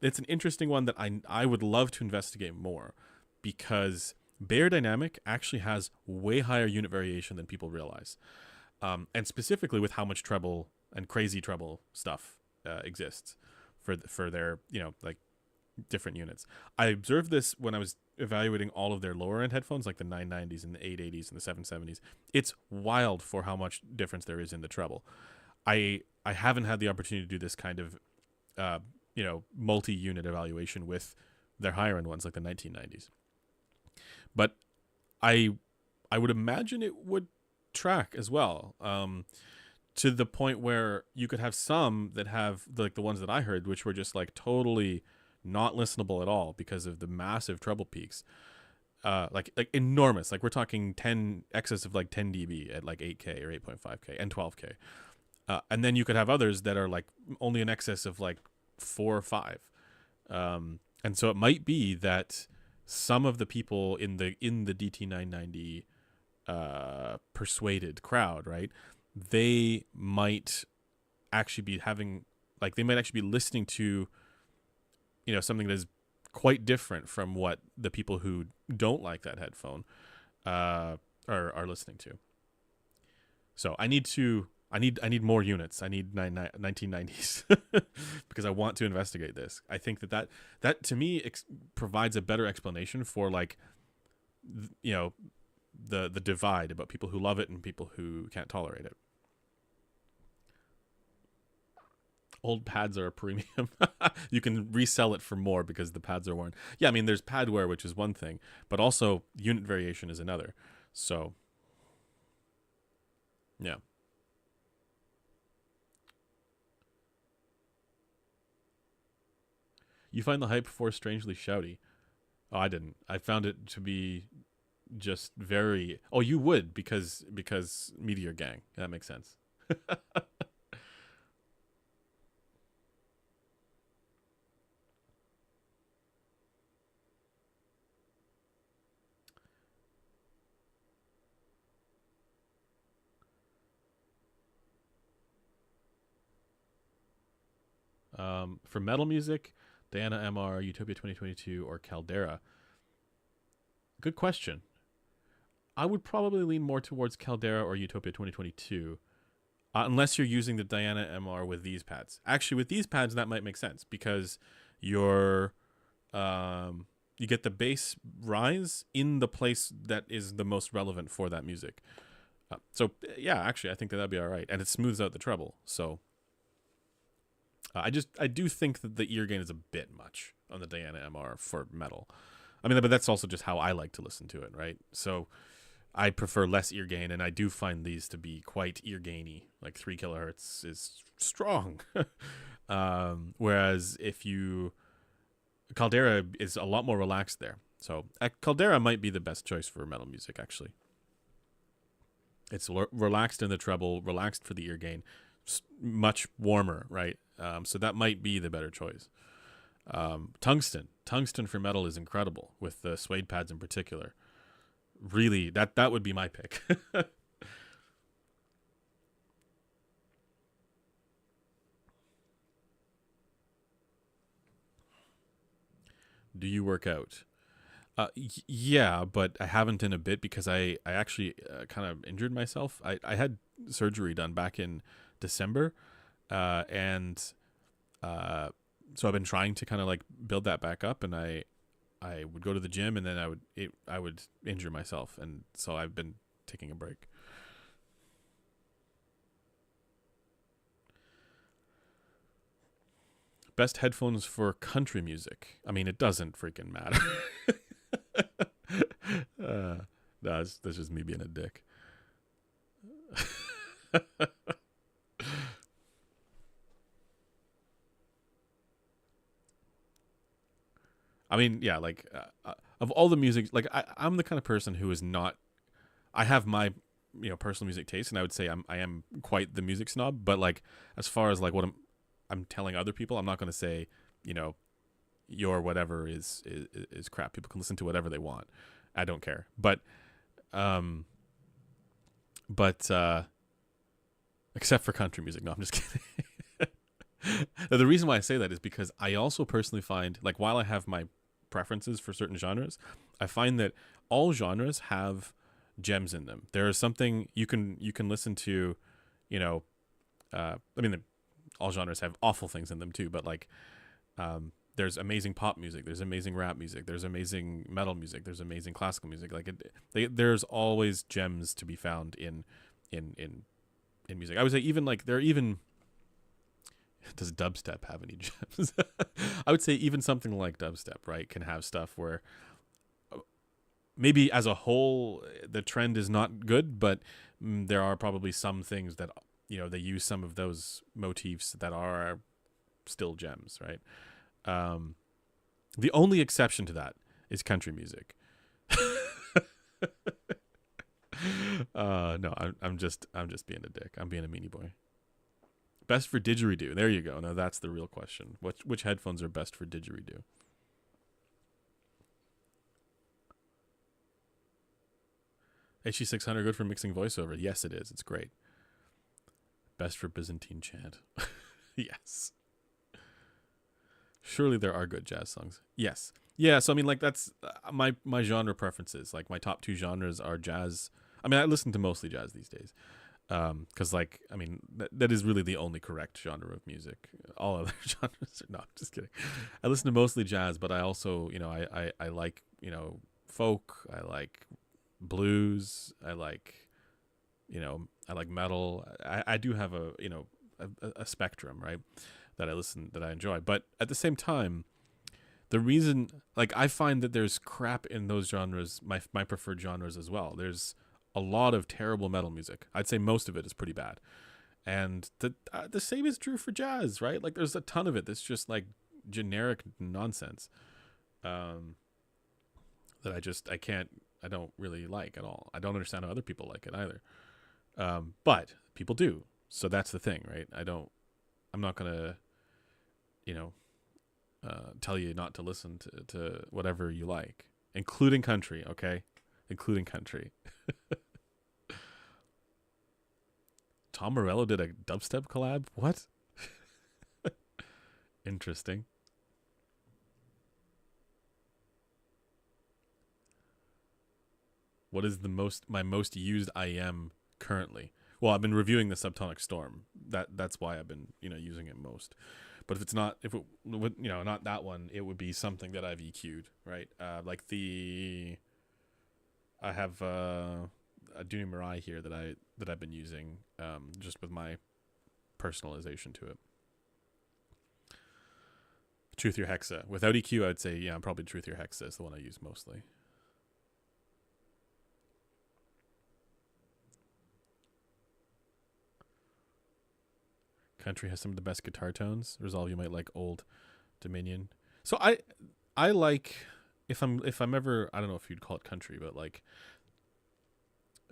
it's an interesting one that I would love to investigate more, because Beyerdynamic actually has way higher unit variation than people realize, and specifically with how much treble and crazy treble stuff exists for their like different units. I observed this when I was evaluating all of their lower end headphones, like the 990s and the 880s and the 770s. It's wild for how much difference there is in the treble. I haven't had the opportunity to do this kind of multi-unit evaluation with their higher end ones like the 1990s, but I would imagine it would track as well. To the point where you could have some that have like the ones that I heard, which were just like totally not listenable at all because of the massive treble peaks, like enormous. Like we're talking excess of like 10 dB at like 8K or 8.5K and 12K, and then you could have others that are like only in excess of like 4 or 5, and so it might be that some of the people in the DT990 persuaded crowd, right? They might actually be listening to, something that is quite different from what the people who don't like that headphone are listening to. So I need more units. I need 1990s because I want to investigate this. I think that to me provides a better explanation for like, the divide about people who love it and people who can't tolerate it. Old pads are a premium. You can resell it for more because the pads are worn. Yeah, I mean, there's pad wear, which is one thing, but also unit variation is another. So, yeah. You find the Hype Force strangely shouty. Oh, I didn't. I found it to be just very. Oh, you would because Meteor Gang. That makes sense. For metal music, Diana MR, Utopia 2022, or Caldera. Good question. I would probably lean more towards Caldera or Utopia 2022, unless you're using the Diana MR with these pads. Actually, with these pads, that might make sense because you're you get the bass rise in the place that is the most relevant for that music. So yeah, actually, I think that'd be all right, and it smooths out the treble. So I do think that the ear gain is a bit much on the Diana MR for metal. I mean, but that's also just how I like to listen to it, right? So I prefer less ear gain, and I do find these to be quite ear gainy. Like 3 kilohertz is strong, whereas if you Caldera is a lot more relaxed there. So Caldera might be the best choice for metal music, actually. It's relaxed in the treble, relaxed for the ear gain, much warmer, right? So that might be the better choice. Tungsten for metal is incredible with the suede pads in particular. Really, that would be my pick. Do you work out? Yeah, but I haven't in a bit because I actually kind of injured myself. I had surgery done back in December, and so I've been trying to kind of like build that back up, and I would go to the gym, and then I would injure myself, and so I've been taking a break. Best headphones for country music. I mean, it doesn't freaking matter. uh, no, that's just me being a dick. I mean, yeah, like of all the music, like I'm the kind of person who is not. I have my personal music taste, and I would say I am quite the music snob. But like as far as like what I'm telling other people, I'm not going to say you know your whatever is crap. People can listen to whatever they want. I don't care. Um, but except for country music. No, I'm just kidding. Now, the reason why I say that is because I also personally find, like, while I have my preferences for certain genres, I find that all genres have gems in them. There is something you can listen to, you know. I mean, all genres have awful things in them too, but like, there's amazing pop music, there's amazing rap music, there's amazing metal music, there's amazing classical music. Like, there's always gems to be found in in music. I would say even like there are even does dubstep have any gems? I would say even something like dubstep, right, can have stuff where maybe as a whole the trend is not good, but there are probably some things that they use some of those motifs that are still gems, right? Um, the only exception to that is country music. No, I'm just being a dick. I'm being a meanie boy. Best for didgeridoo. There you go. Now that's the real question. Which headphones are best for didgeridoo? HE600 good for mixing voiceover. Yes, it is. It's great. Best for Byzantine chant. Yes. Surely there are good jazz songs. Yes. Yeah, so I mean, like, that's my genre preferences. Like, my top two genres are jazz. I mean, I listen to mostly jazz these days. Because, like, I mean, that is really the only correct genre of music. All other genres are not. Just kidding. I listen to mostly jazz, but I also, I like, folk. I like blues. I like metal. I do have a spectrum, right? That I enjoy. But at the same time, the reason, like, I find that there's crap in those genres, my preferred genres as well. There's a lot of terrible metal music. I'd say most of it is pretty bad. And the same is true for jazz, right? Like, there's a ton of it that's just like generic nonsense that I can't, I don't really like at all. I don't understand how other people like it either. But people do. So that's the thing, right? I'm not going to, you know, tell you not to listen to whatever you like, including country, okay? Including country. Tom Morello did a dubstep collab? What? Interesting. What is my most used IM currently? Well, I've been reviewing the Subtonic Storm. That's why I've been, using it most. But if it would, not that one, it would be something that I've EQ'd, right? Like I have a Dooney Mirai here that I've been using, just with my personalization to it. Truth Your Hexa. Without EQ, I'd say, probably Truth Your Hexa is the one I use mostly. Country has some of the best guitar tones. Resolve, you might like Old Dominion. So I like, if I'm ever, I don't know if you'd call it country, but like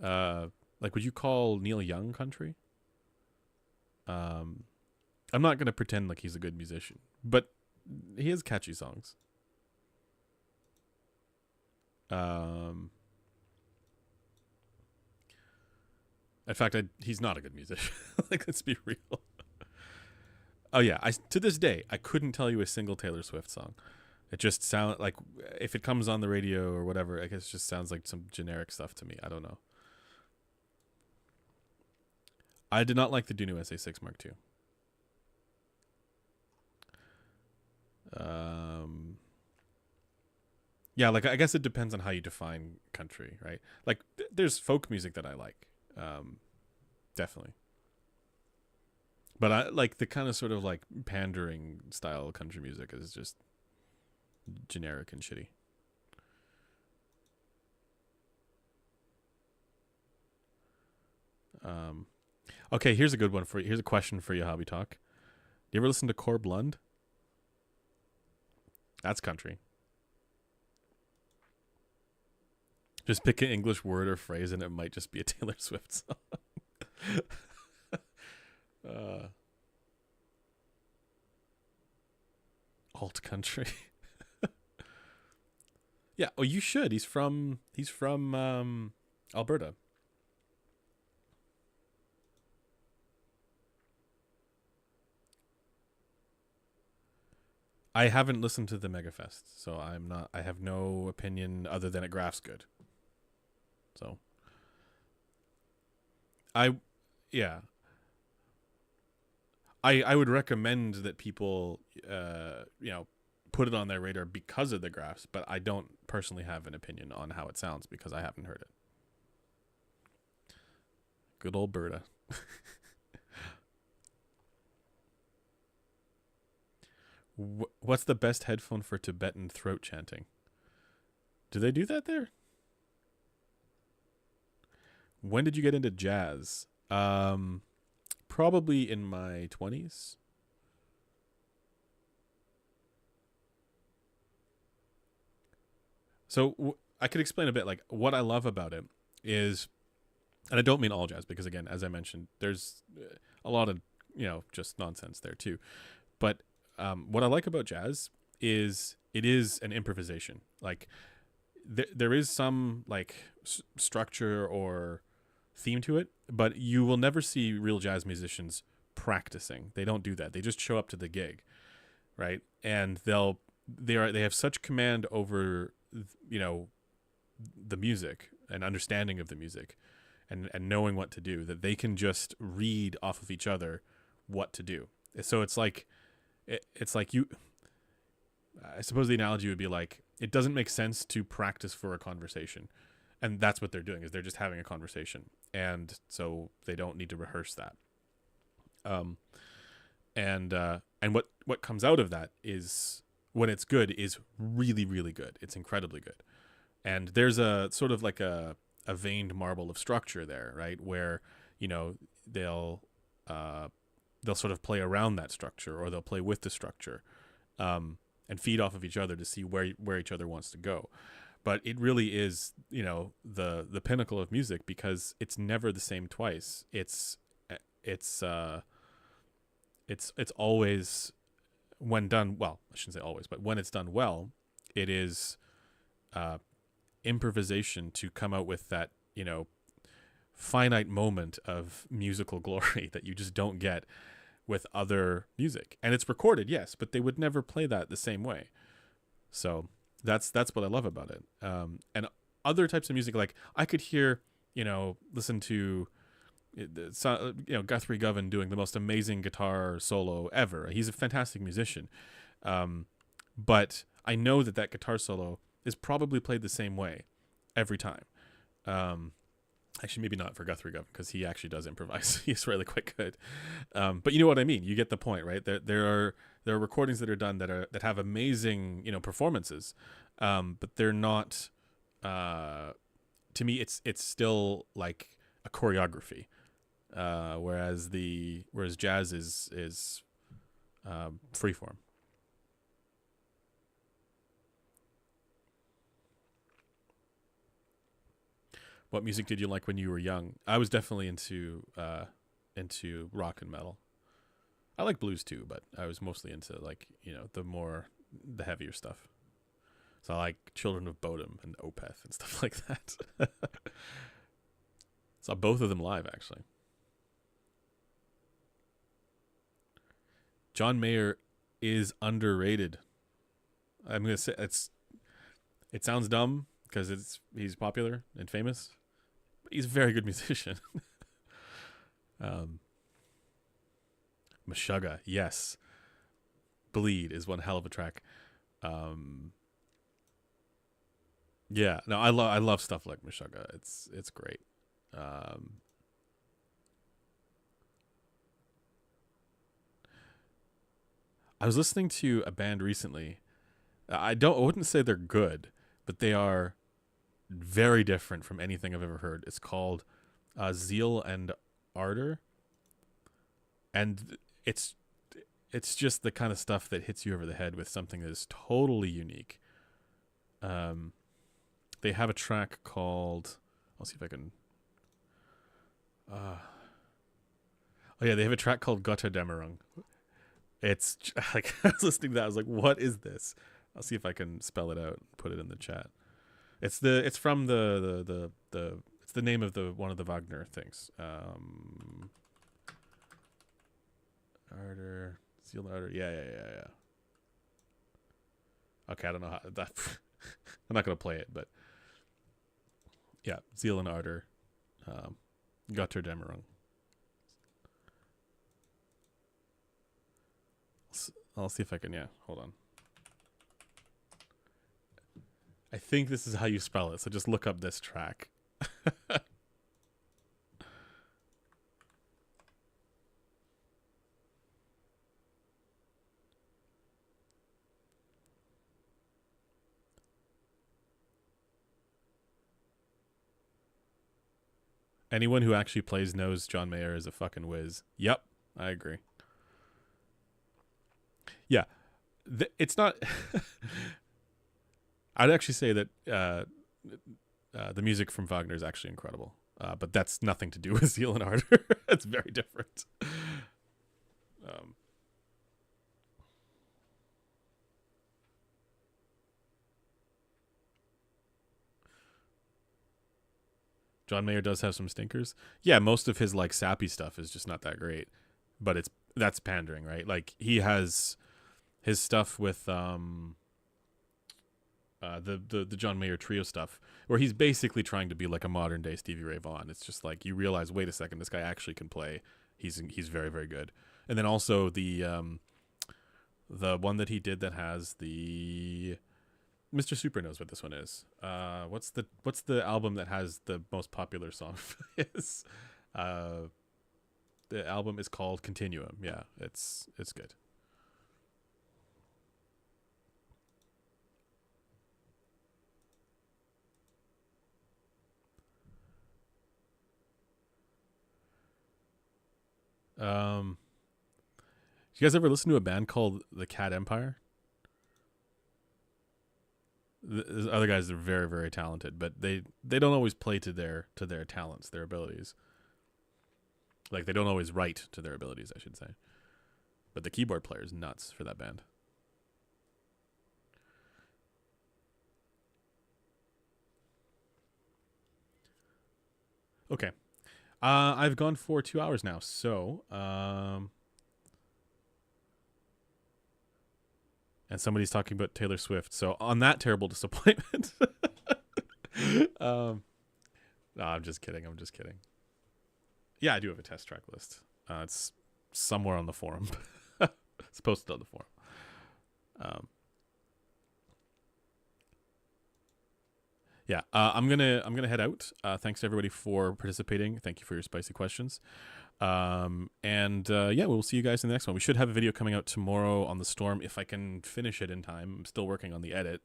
would you call Neil Young country? I'm not gonna pretend like he's a good musician, but he has catchy songs. In fact, he's not a good musician. Like, let's be real. Oh yeah, to this day I couldn't tell you a single Taylor Swift song. It just sounds like, if it comes on the radio or whatever, I guess it just sounds like some generic stuff to me. I don't know. I did not like the Dunu SA6 Mark II. Yeah, like, I guess it depends on how you define country, right? Like, there's folk music that I like, definitely. But I like the kind of sort of like pandering style country music is just generic and shitty. Okay, here's a good one for you. Here's a question for you, Hobby Talk. You ever listen to Corb Lund? That's country. Just pick an English word or phrase, and it might just be a Taylor Swift song. Alt country. Yeah. Oh, you should. He's from Alberta. I haven't listened to the Megafest, so I have no opinion other than it graphs good. So yeah. I would recommend that people put it on their radar because of the graphs, but I don't personally have an opinion on how it sounds because I haven't heard it. Good old Berta. What's the best headphone for Tibetan throat chanting? Do they do that there? When did you get into jazz? Probably in my 20s. So I could explain a bit. Like, what I love about it is, and I don't mean all jazz because, again, as I mentioned, there's a lot of just nonsense there too. But what I like about jazz is it is an improvisation. Like, there is some like structure or theme to it, but you will never see real jazz musicians practicing. They don't do that. They just show up to the gig, right? And they have such command over the music and understanding of the music and knowing what to do that they can just read off of each other what to do. So it's like you, I suppose the analogy would be like, it doesn't make sense to practice for a conversation. And that's what they're doing, is they're just having a conversation. And so they don't need to rehearse that. And what comes out of that is, when it's good, is really, really good. It's incredibly good. And there's a sort of like a veined marble of structure there, right? Where, they'll sort of play around that structure, or they'll play with the structure. and feed off of each other to see where each other wants to go. But it really is, the pinnacle of music, because it's never the same twice. It's always, when done well, I shouldn't say always, but when it's done well, it is improvisation to come out with that, finite moment of musical glory that you just don't get with other music. And it's recorded, yes, but they would never play that the same way. So that's what I love about it. And other types of music, like I could hear, listen to, Guthrie Govan doing the most amazing guitar solo ever. He's a fantastic musician. But I know that guitar solo is probably played the same way every time. Actually, maybe not for Guthrie Govan, because he actually does improvise. He's really quite good. But you know what I mean. You get the point, right? There are recordings that are done that have amazing, performances, but they're not. To me, it's still like a choreography, whereas jazz is freeform. What music did you like when you were young? I was definitely into rock and metal. I like blues too, but I was mostly into the heavier stuff. So I like Children of Bodom and Opeth and stuff like that. Saw both of them live, actually. John Mayer is underrated. I'm gonna say it sounds dumb because he's popular and famous. He's a very good musician. Meshuggah, yes. Bleed is one hell of a track. Yeah, no, I love stuff like Meshuggah. It's great. I was listening to a band recently. I wouldn't say they're good, but they are very different from anything I've ever heard. It's called Zeal and Ardor, and it's just the kind of stuff that hits you over the head with something that is totally unique. They have a track called, I'll see if I can. Oh yeah, they have a track called Götterdämmerung. It's like I was listening to that. I was like, "What is this?" I'll see if I can spell it out and put it in the chat. It's from it's the name of one of the Wagner things. Ardor, Seal Ardor. Yeah. Okay, I don't know how that. I'm not gonna play it, but yeah, Zeal and Ardor, Götterdämmerung. I'll see if I can. Yeah, hold on. I think this is how you spell it. So just look up this track. Anyone who actually plays knows John Mayer is a fucking whiz. Yep, I agree. Yeah, it's not. I'd actually say that the music from Wagner is actually incredible, but that's nothing to do with Zeal and Ardor. It's very different. John Mayer does have some stinkers. Yeah, most of his like sappy stuff is just not that great, but that's pandering, right? Like he has his stuff with the John Mayer trio stuff, where he's basically trying to be like a modern day Stevie Ray Vaughan. It's just like you realize, wait a second, this guy actually can play. He's very, very good. And then also the one that he did that has the Mr. Super knows what this one is. What's the album that has the most popular song? Is the album is called Continuum. Yeah, it's good. You guys ever listen to a band called the Cat Empire? There's other guys that are very, very talented, but they don't always play to their talents, their abilities. Like they don't always write to their abilities, I should say. But the keyboard player is nuts for that band. Okay. I've gone for 2 hours now, so and somebody's talking about Taylor Swift. So on that terrible disappointment, no, I'm just kidding. I'm just kidding. Yeah, I do have a test track list. It's somewhere on the forum. It's posted on the forum. Yeah, I'm gonna head out. Thanks to everybody for participating. Thank you for your spicy questions. And yeah, we'll see you guys in the next one. We should have a video coming out tomorrow on the storm if I can finish it in time. I'm still working on the edit.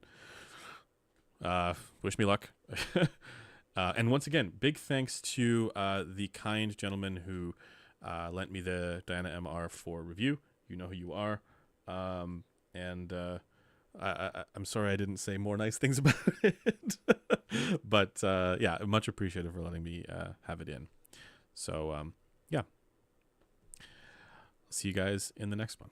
Wish me luck. And once again, big thanks to the kind gentleman who lent me the Diana MR for review. You know who you are. And I'm sorry I didn't say more nice things about it. But yeah, much appreciated for letting me have it in. So yeah. See you guys in the next one.